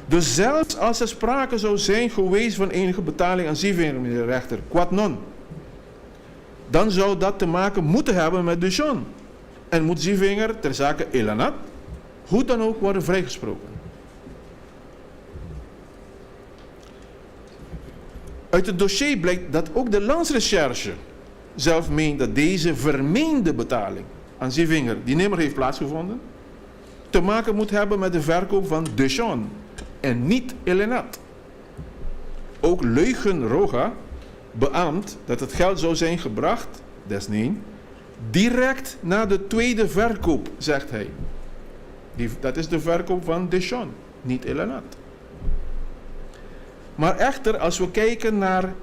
[SPEAKER 1] Dus zelfs als er sprake zou zijn geweest van enige betaling aan Sievinger, meneer de rechter, quod non, dan zou dat te maken moeten hebben met Deschamps. En moet Sievinger ter zake Elianat hoe dan ook worden vrijgesproken. Uit het dossier blijkt dat ook de Landsrecherche zelf meent dat deze vermeende betaling aan Sievinger, die nimmer heeft plaatsgevonden, te maken moet hebben met de verkoop van Deschamps en niet Elianat. Ook Leugen Roga beaamt dat het geld zou zijn gebracht, desneen, direct na de tweede verkoop, zegt hij. Dat is de verkoop van Deschamps, niet Elianat. Maar echter, als we kijken naar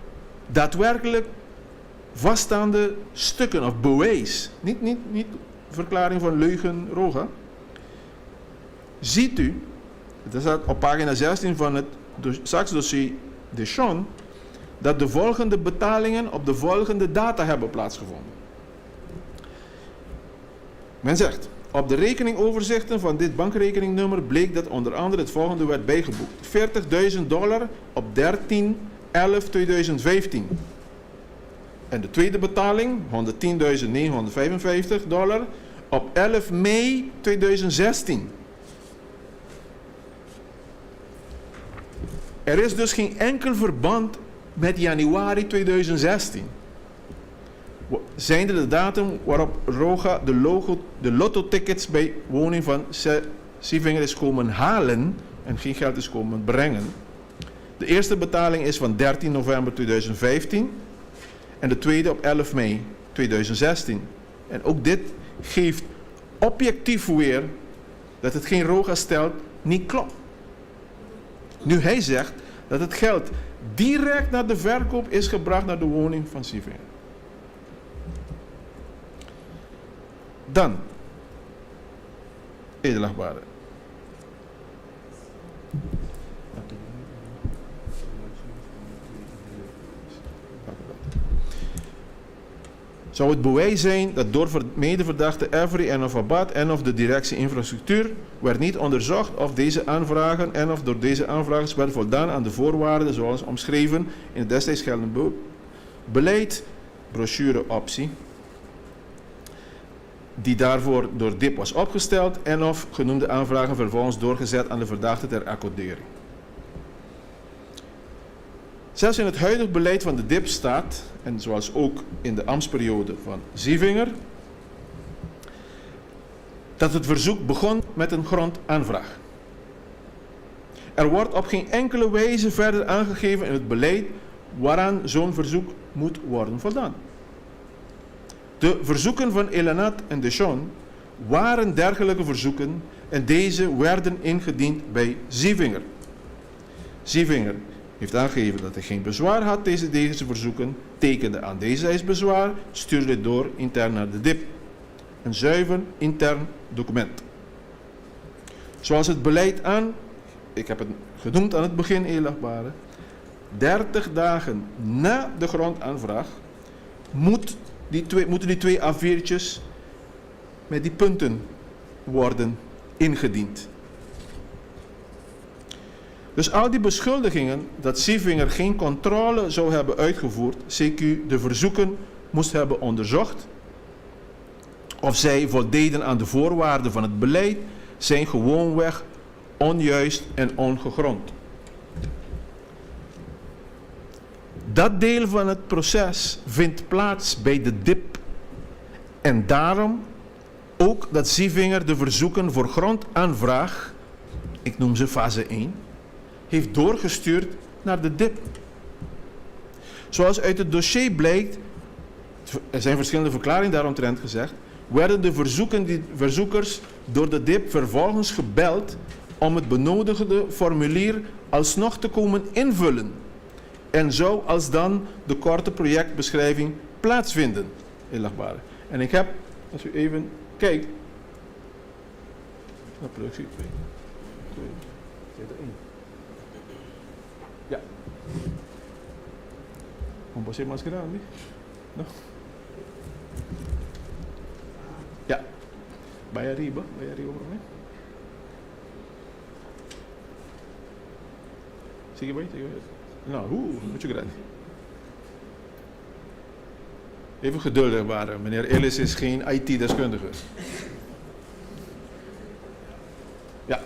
[SPEAKER 1] daadwerkelijk vaststaande stukken of bewijs, niet verklaring van Leugen Roga, ziet u, dat staat op pagina 16 van het zaksdossier Deschamps, dat de volgende betalingen op de volgende data hebben plaatsgevonden. Men zegt, op de rekeningoverzichten van dit bankrekeningnummer bleek dat onder andere het volgende werd bijgeboekt. $40.000 op 13/11/2015. En de tweede betaling, $110.955 op 11 mei 2016. Er is dus geen enkel verband met januari 2016. Zijnde de datum waarop Roga de lottotickets bij woning van Sievinger is komen halen en geen geld is komen brengen. De eerste betaling is van 13 november 2015 en de tweede op 11 mei 2016. En ook dit geeft objectief weer dat het geen Roga stelt niet klopt. Nu hij zegt dat het geld direct na de verkoop is gebracht naar de woning van Sievinger. Dan, edelachtbare. Zou het bewijs zijn dat door medeverdachte Avery en of Abad en of de directie infrastructuur werd niet onderzocht of deze aanvragen en of door deze aanvragers werd voldaan aan de voorwaarden zoals omschreven in het destijds geldende beleid, brochure optie, die daarvoor door DIP was opgesteld en of genoemde aanvragen vervolgens doorgezet aan de verdachte ter accordering. Zelfs in het huidige beleid van de DIP staat, en zoals ook in de ambtsperiode van Sievinger, dat het verzoek begon met een grondaanvraag. Er wordt op geen enkele wijze verder aangegeven in het beleid waaraan zo'n verzoek moet worden voldaan. De verzoeken van Elianat en Deschamps waren dergelijke verzoeken en deze werden ingediend bij Sievinger. Sievinger heeft aangegeven dat hij geen bezwaar had tegen deze verzoeken, tekende aan deze bezwaar, stuurde dit door intern naar de DIP. Een zuiver intern document. Zoals het beleid ik heb het genoemd aan het begin, eerlijkbare, 30 dagen na de grondaanvraag moeten die twee A4'tjes met die punten worden ingediend. Dus al die beschuldigingen dat Zivinger geen controle zou hebben uitgevoerd, CQ de verzoeken moest hebben onderzocht, of zij voldeden aan de voorwaarden van het beleid, zijn gewoonweg onjuist en ongegrond. Dat deel van het proces vindt plaats bij de DIP en daarom ook dat Zivinger de verzoeken voor grondaanvraag, ik noem ze fase 1, heeft doorgestuurd naar de DIP. Zoals uit het dossier blijkt, er zijn verschillende verklaringen daaromtrent gezegd, werden de verzoekers door de DIP vervolgens gebeld om het benodigde formulier alsnog te komen invullen. En zou alsdan de korte projectbeschrijving plaatsvinden. Eerlijkbare. En ik heb, als u even kijkt, naar productie 2. Ja. Vamos a ser más grande, ¿no? Ja. Bij arriba por mí. Sigue bij. Nou, mucho grande. Even geduldig waren. Meneer Ellis is geen IT-deskundige. Ja.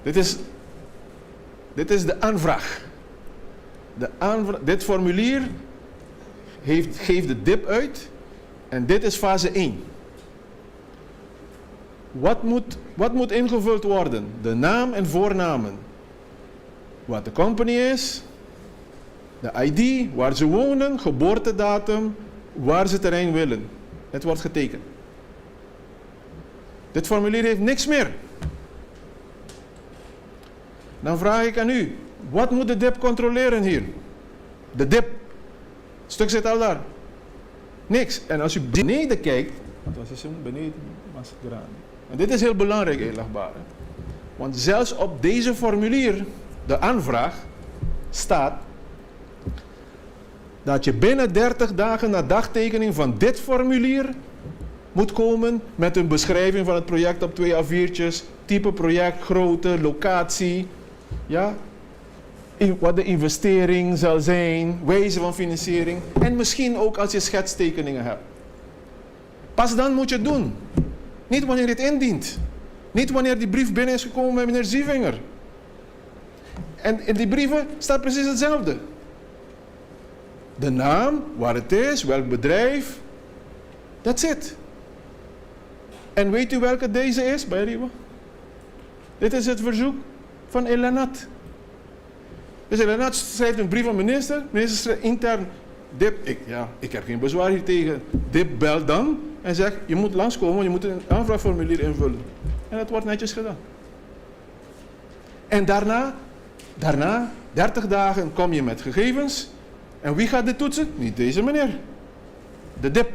[SPEAKER 1] Dit is de aanvraag. Dit formulier geeft de DIP uit. En dit is fase 1. Wat moet ingevuld worden? De naam en voornamen. Wat de company is, de ID, waar ze wonen, geboortedatum, waar ze terrein willen. Het wordt getekend. Dit formulier heeft niks meer. Dan vraag ik aan u, wat moet de DIP controleren hier? De DIP. Het stuk zit al daar. Niks. En als u beneden kijkt, wat is het beneden? En dit is heel belangrijk, eerlijkbare. Want zelfs op deze formulier, de aanvraag, staat dat je binnen 30 dagen na dagtekening van dit formulier moet komen met een beschrijving van het project op 2 A4'tjes, type project, grootte, locatie, ja, wat de investering zal zijn, wijze van financiering en misschien ook als je schetstekeningen hebt. Pas dan moet je het doen. Niet wanneer je het indient. Niet wanneer die brief binnen is gekomen bij meneer Zivinger. En in die brieven staat precies hetzelfde. De naam, waar het is, welk bedrijf. That's it. En weet u welke deze is, bij Riva? Dit is het verzoek van Elenat. Dus Elenat schrijft een brief aan minister. Minister schrijft intern, DIP, ik heb geen bezwaar hier tegen. DIP belt dan en zegt, je moet langskomen, je moet een aanvraagformulier invullen. En dat wordt netjes gedaan. En daarna, 30 dagen, kom je met gegevens. En wie gaat dit toetsen? Niet deze meneer. De DIP.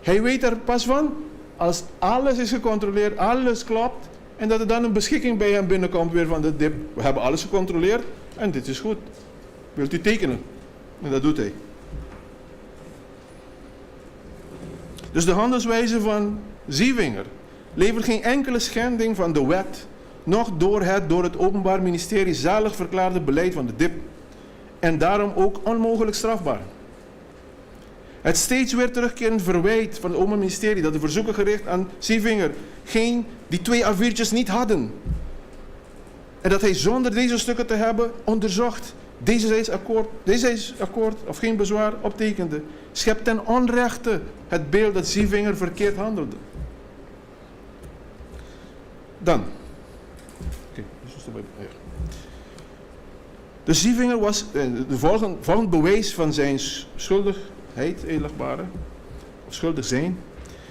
[SPEAKER 1] Hij weet er pas van als alles is gecontroleerd, alles klopt. En dat er dan een beschikking bij hem binnenkomt weer van de DIP. We hebben alles gecontroleerd en dit is goed. Wilt u tekenen? En dat doet hij. Dus de handelswijze van Zivinger levert geen enkele schending van de wet, noch door het Openbaar Ministerie zalig verklaarde beleid van de DIP. En daarom ook onmogelijk strafbaar. Het steeds weer terugkerend verwijt van het Openbaar Ministerie dat de verzoeken gericht aan Zivinger die 2 A4'tjes niet hadden. En dat hij zonder deze stukken te hebben onderzocht, deze akkoord of geen bezwaar optekende, schept ten onrechte het beeld dat Zivinger verkeerd handelde. Dan. De Zivinger was volgend bewijs van zijn schuldigheid, eerlijkbare, of schuldig zijn,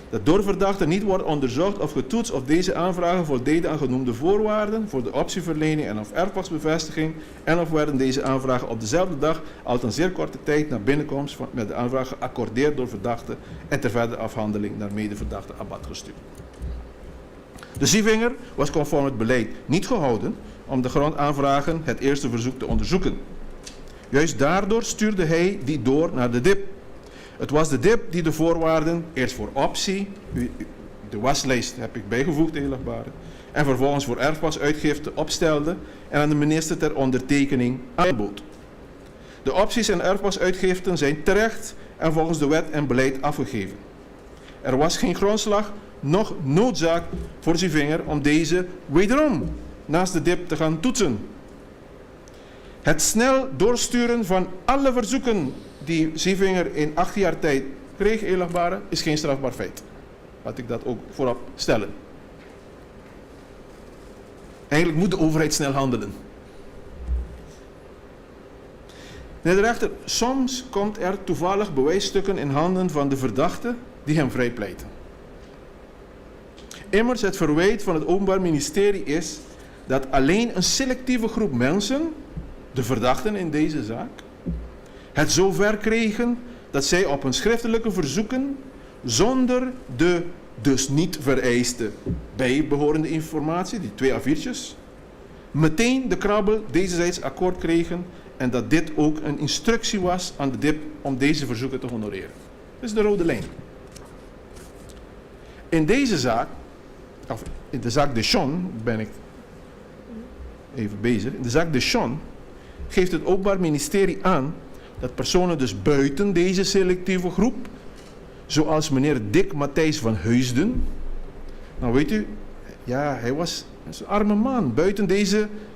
[SPEAKER 1] dat door verdachte niet wordt onderzocht of getoetst of deze aanvragen voldeden aan genoemde voorwaarden voor de optieverlening en of erfpachtsbevestiging en of werden deze aanvragen op dezelfde dag, althans zeer korte tijd na binnenkomst met de aanvraag geaccordeerd door verdachte en ter verdere afhandeling naar medeverdachte abat gestuurd. De Zievinger was conform het beleid niet gehouden om de grondaanvragen het eerste verzoek te onderzoeken. Juist daardoor stuurde hij die door naar de DIP. Het was de DIP die de voorwaarden eerst voor optie, de waslijst heb ik bijgevoegd, eerlijkbare, en vervolgens voor erfpasuitgifte opstelde en aan de minister ter ondertekening aanbood. De opties en erfpasuitgiften zijn terecht en volgens de wet en beleid afgegeven. Er was geen grondslag, noch noodzaak voor Zievinger om deze wederom naast de DIP te gaan toetsen. Het snel doorsturen van alle verzoeken die Zievinger in 8 jaar tijd kreeg, eerlijkbare, is geen strafbaar feit. Laat ik dat ook voorop stellen. Eigenlijk moet de overheid snel handelen. Meneer de rechter, soms komt er toevallig bewijsstukken in handen van de verdachte die hem vrijpleiten. Immers, het verwijt van het Openbaar Ministerie is dat alleen een selectieve groep mensen, de verdachten in deze zaak, het zover kregen dat zij op hun schriftelijke verzoeken zonder de dus niet vereiste bijbehorende informatie, die 2 A4'tjes, meteen de krabbel dezijds akkoord kregen en dat dit ook een instructie was aan de DIP om deze verzoeken te honoreren. Dat is de rode lijn. In deze zaak, of in de zaak Deschon ben ik even bezig, in de zaak Deschon geeft het Openbaar Ministerie aan dat personen dus buiten deze selectieve groep, zoals meneer Dick Matthijs van Heusden, nou weet u, ja, hij was een arme man,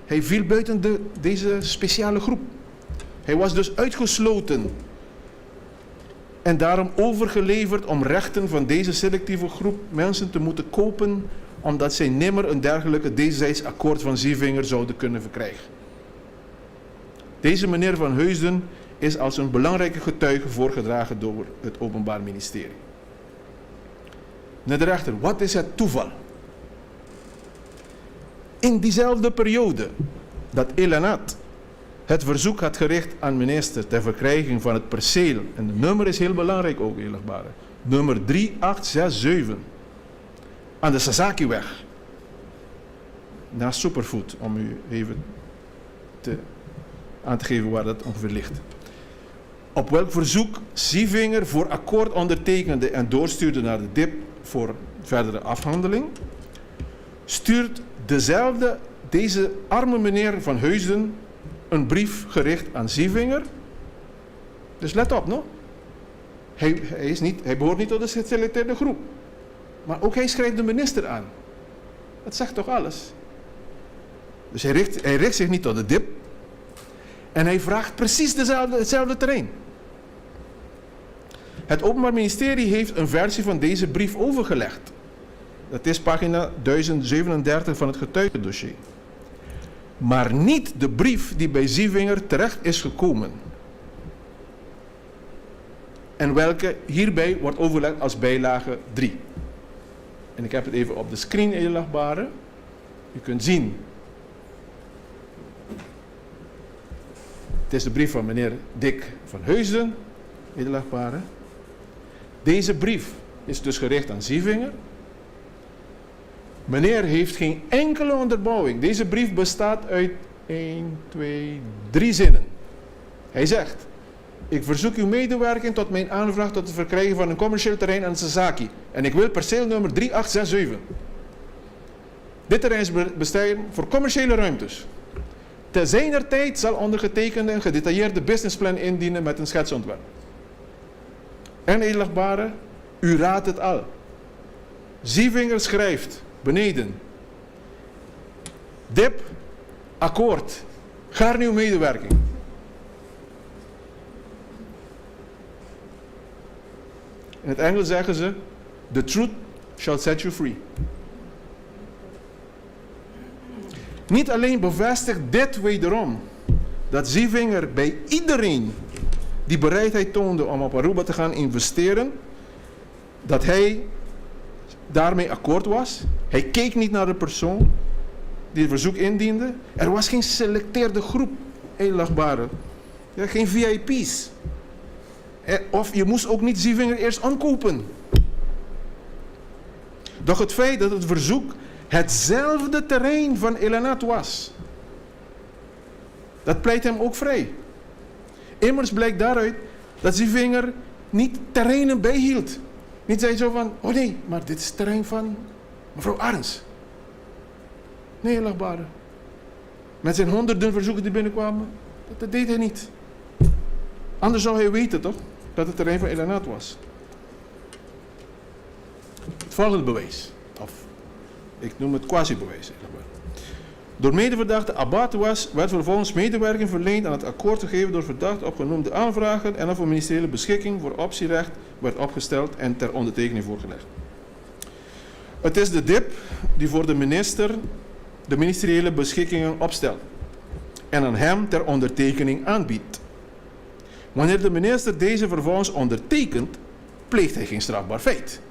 [SPEAKER 1] hij viel buiten deze speciale groep. Hij was dus uitgesloten en daarom overgeleverd om rechten van deze selectieve groep mensen te moeten kopen, omdat zij nimmer een dergelijke dezijds akkoord van Zievinger zouden kunnen verkrijgen. Deze meneer van Heusden is als een belangrijke getuige voorgedragen door het Openbaar Ministerie. Meneer de rechter, wat is het toeval? In diezelfde periode dat Elanat het verzoek had gericht aan minister ter verkrijging van het perceel, en de nummer is heel belangrijk ook, eerlijkbare, nummer 3867, aan de Sazakiweg, naast Superfood, om u even aan te geven waar dat ongeveer ligt. Op welk verzoek Zievinger voor akkoord ondertekende en doorstuurde naar de DIP voor verdere afhandeling, stuurt deze arme meneer van Heusden een brief gericht aan Zievinger. Dus let op, no? Hij behoort niet tot de geselecteerde groep. Maar ook hij schrijft de minister aan. Dat zegt toch alles? Dus hij richt zich niet tot de DIP. En hij vraagt precies hetzelfde terrein. Het Openbaar Ministerie heeft een versie van deze brief overgelegd. Dat is pagina 1037 van het getuigendossier. Maar niet de brief die bij Zievinger terecht is gekomen. En welke hierbij wordt overlegd als bijlage 3. En ik heb het even op de screen inlegbare. U kunt zien. Het is de brief van meneer Dick van Heusden, edelachtbare. Deze brief is dus gericht aan Zievinger. Meneer heeft geen enkele onderbouwing. Deze brief bestaat uit 3 zinnen. Hij zegt: ik verzoek uw medewerking tot mijn aanvraag tot het verkrijgen van een commercieel terrein aan Sasaki. En ik wil perceelnummer 3867. Dit terrein is bestemd voor commerciële ruimtes. Te zijner tijd zal ondergetekende een gedetailleerde businessplan indienen met een schetsontwerp. En edelachtbare, u raadt het al. Zievinger schrijft beneden: DIP, akkoord, gaarne uw medewerking. In het Engels zeggen ze: the truth shall set you free. Niet alleen bevestigt dit wederom dat Zievinger bij iedereen die bereidheid toonde om op Aruba te gaan investeren, dat hij daarmee akkoord was. Hij keek niet naar de persoon die het verzoek indiende. Er was geen selecteerde groep, edelachtbare. Ja, geen VIP's. Of je moest ook niet Zievinger eerst aankopen. Doch het feit dat het verzoek hetzelfde terrein van Elanat was. Dat pleit hem ook vrij. Immers blijkt daaruit dat Zivinger niet terreinen bijhield. Niet zei zo van, oh nee, maar dit is het terrein van mevrouw Arends. Nee, eerlijkbare. Met zijn honderden verzoeken die binnenkwamen, dat deed hij niet. Anders zou hij weten toch, dat het terrein van Elanat was. Het volgende bewijs, of ik noem het quasi-bewijs. Door medeverdachte Abatouas werd vervolgens medewerking verleend aan het akkoord gegeven door verdachte op genoemde aanvragen en of een ministeriële beschikking voor optierecht werd opgesteld en ter ondertekening voorgelegd. Het is de DIP die voor de minister de ministeriële beschikkingen opstelt en aan hem ter ondertekening aanbiedt. Wanneer de minister deze vervolgens ondertekent, pleegt hij geen strafbaar feit.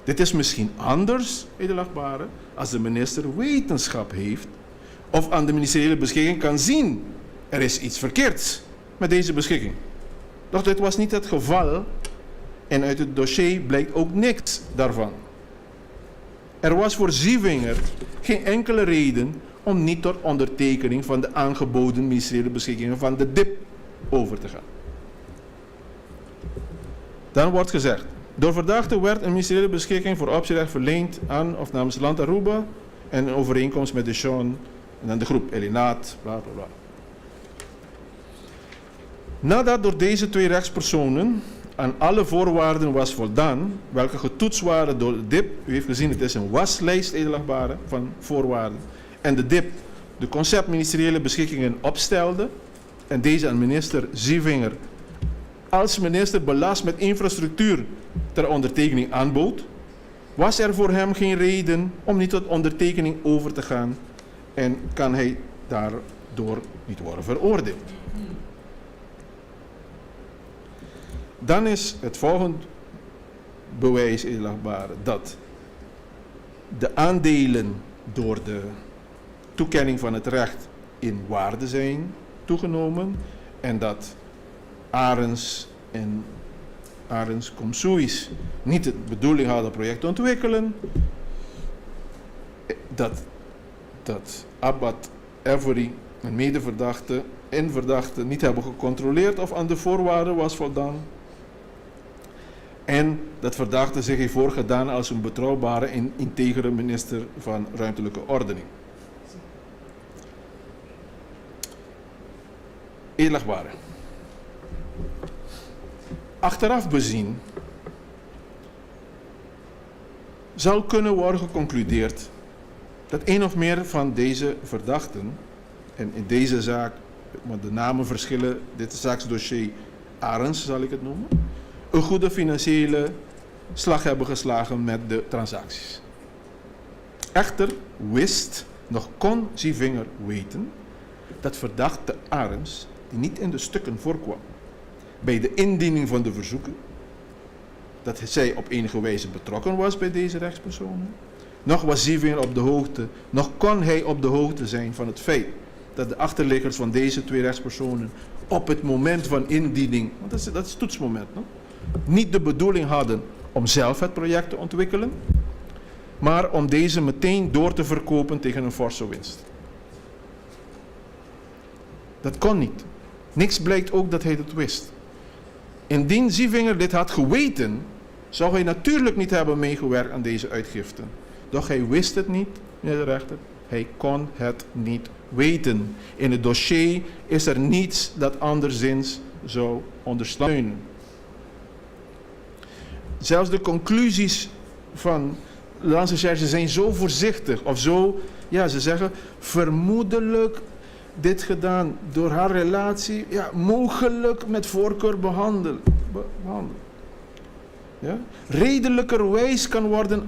[SPEAKER 1] Dit is misschien anders, edelachtbare, als de minister wetenschap heeft of aan de ministeriële beschikking kan zien er is iets verkeerds met deze beschikking. Doch dit was niet het geval en uit het dossier blijkt ook niks daarvan. Er was voor Zivinger geen enkele reden om niet tot ondertekening van de aangeboden ministeriële beschikkingen van de DIP over te gaan. Dan wordt gezegd, door verdachte werd een ministeriële beschikking voor optierecht verleend aan of namens Land Aruba en een overeenkomst met de Sean en dan de groep Elinat, bla bla bla. Nadat door deze twee rechtspersonen aan alle voorwaarden was voldaan, welke getoetst waren door de DIP, u heeft gezien het is een waslijst edelachtbare van voorwaarden, en de DIP de concept ministeriële beschikkingen opstelde en deze aan minister Zivinger als minister belast met infrastructuur ter ondertekening aanbood, was er voor hem geen reden om niet tot ondertekening over te gaan en kan hij daardoor niet worden veroordeeld. Dan is het volgende bewijs edelachtbare dat de aandelen door de toekenning van het recht in waarde zijn toegenomen en dat Arends en Arends Komsuis niet de bedoeling hadden het project te ontwikkelen, dat Abad Avery en medeverdachte en verdachte niet hebben gecontroleerd of aan de voorwaarden was voldaan en dat verdachte zich heeft voorgedaan als een betrouwbare en integere minister van ruimtelijke ordening. Edelachtbare. Achteraf bezien zou kunnen worden geconcludeerd dat een of meer van deze verdachten, en in deze zaak, want de namen verschillen, dit zaaksdossier Arends zal ik het noemen, een goede financiële slag hebben geslagen met de transacties. Echter wist, nog kon Zivinger weten, dat verdachte Arends, die niet in de stukken voorkwam, bij de indiening van de verzoeken, dat zij op enige wijze betrokken was bij deze rechtspersonen, nog was Zivinger op de hoogte, nog kon hij op de hoogte zijn van het feit dat de achterliggers van deze twee rechtspersonen op het moment van indiening, want dat is het toetsmoment, no? Niet de bedoeling hadden om zelf het project te ontwikkelen, maar om deze meteen door te verkopen tegen een forse winst. Dat kon niet. Niks blijkt ook dat hij dat wist. Indien Zivinger dit had geweten, zou hij natuurlijk niet hebben meegewerkt aan deze uitgiften. Doch hij wist het niet, meneer de rechter. Hij kon het niet weten. In het dossier is er niets dat anderszins zou ondersteunen. Zelfs de conclusies van de Landsrecherche zijn zo voorzichtig of zo, ja, ze zeggen vermoedelijk dit gedaan door haar relatie, ja, mogelijk met voorkeur behandelen. Ja? Redelijkerwijs kan worden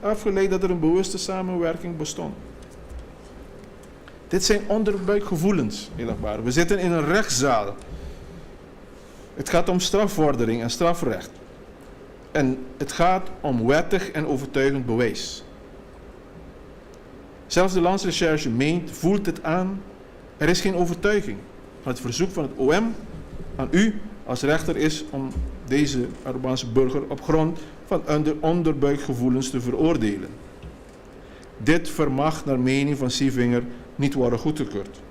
[SPEAKER 1] afgeleid dat er een bewuste samenwerking bestond. Dit zijn onderbuikgevoelens, edelachtbare. We zitten in een rechtszaal. Het gaat om strafvordering en strafrecht. En het gaat om wettig en overtuigend bewijs. Zelfs de Landsrecherche voelt het aan. Er is geen overtuiging van het verzoek van het OM aan u als rechter is om deze Arubaanse burger op grond van onderbuikgevoelens te veroordelen. Dit vermag naar mening van Sievinger niet worden goedgekeurd.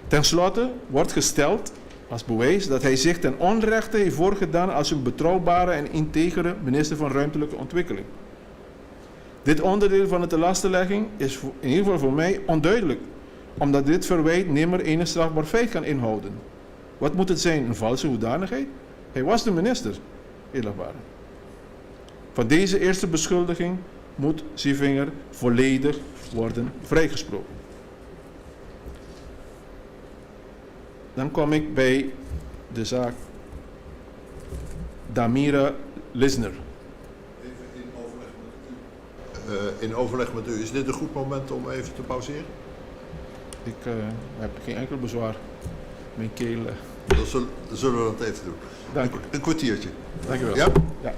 [SPEAKER 1] Ten slotte wordt gesteld als bewijs dat hij zich ten onrechte heeft voorgedaan als een betrouwbare en integere minister van Ruimtelijke Ontwikkeling. Dit onderdeel van de telastenlegging is in ieder geval voor mij onduidelijk, omdat dit verwijt nimmer enig strafbaar feit kan inhouden. Wat moet het zijn? Een valse hoedanigheid? Hij was de minister, eerlijkwaar. Van deze eerste beschuldiging moet Sievinger volledig worden vrijgesproken. Dan kom ik bij de zaak Damira Lisner.
[SPEAKER 2] Even in overleg met u. Is dit een goed moment om even te pauzeren?
[SPEAKER 1] Ik heb geen enkel bezwaar. Mijn keel.
[SPEAKER 2] Dan zullen we dat even doen.
[SPEAKER 1] Dank u.
[SPEAKER 2] Een kwartiertje.
[SPEAKER 1] Dank u wel.
[SPEAKER 2] Ja?
[SPEAKER 1] Ja.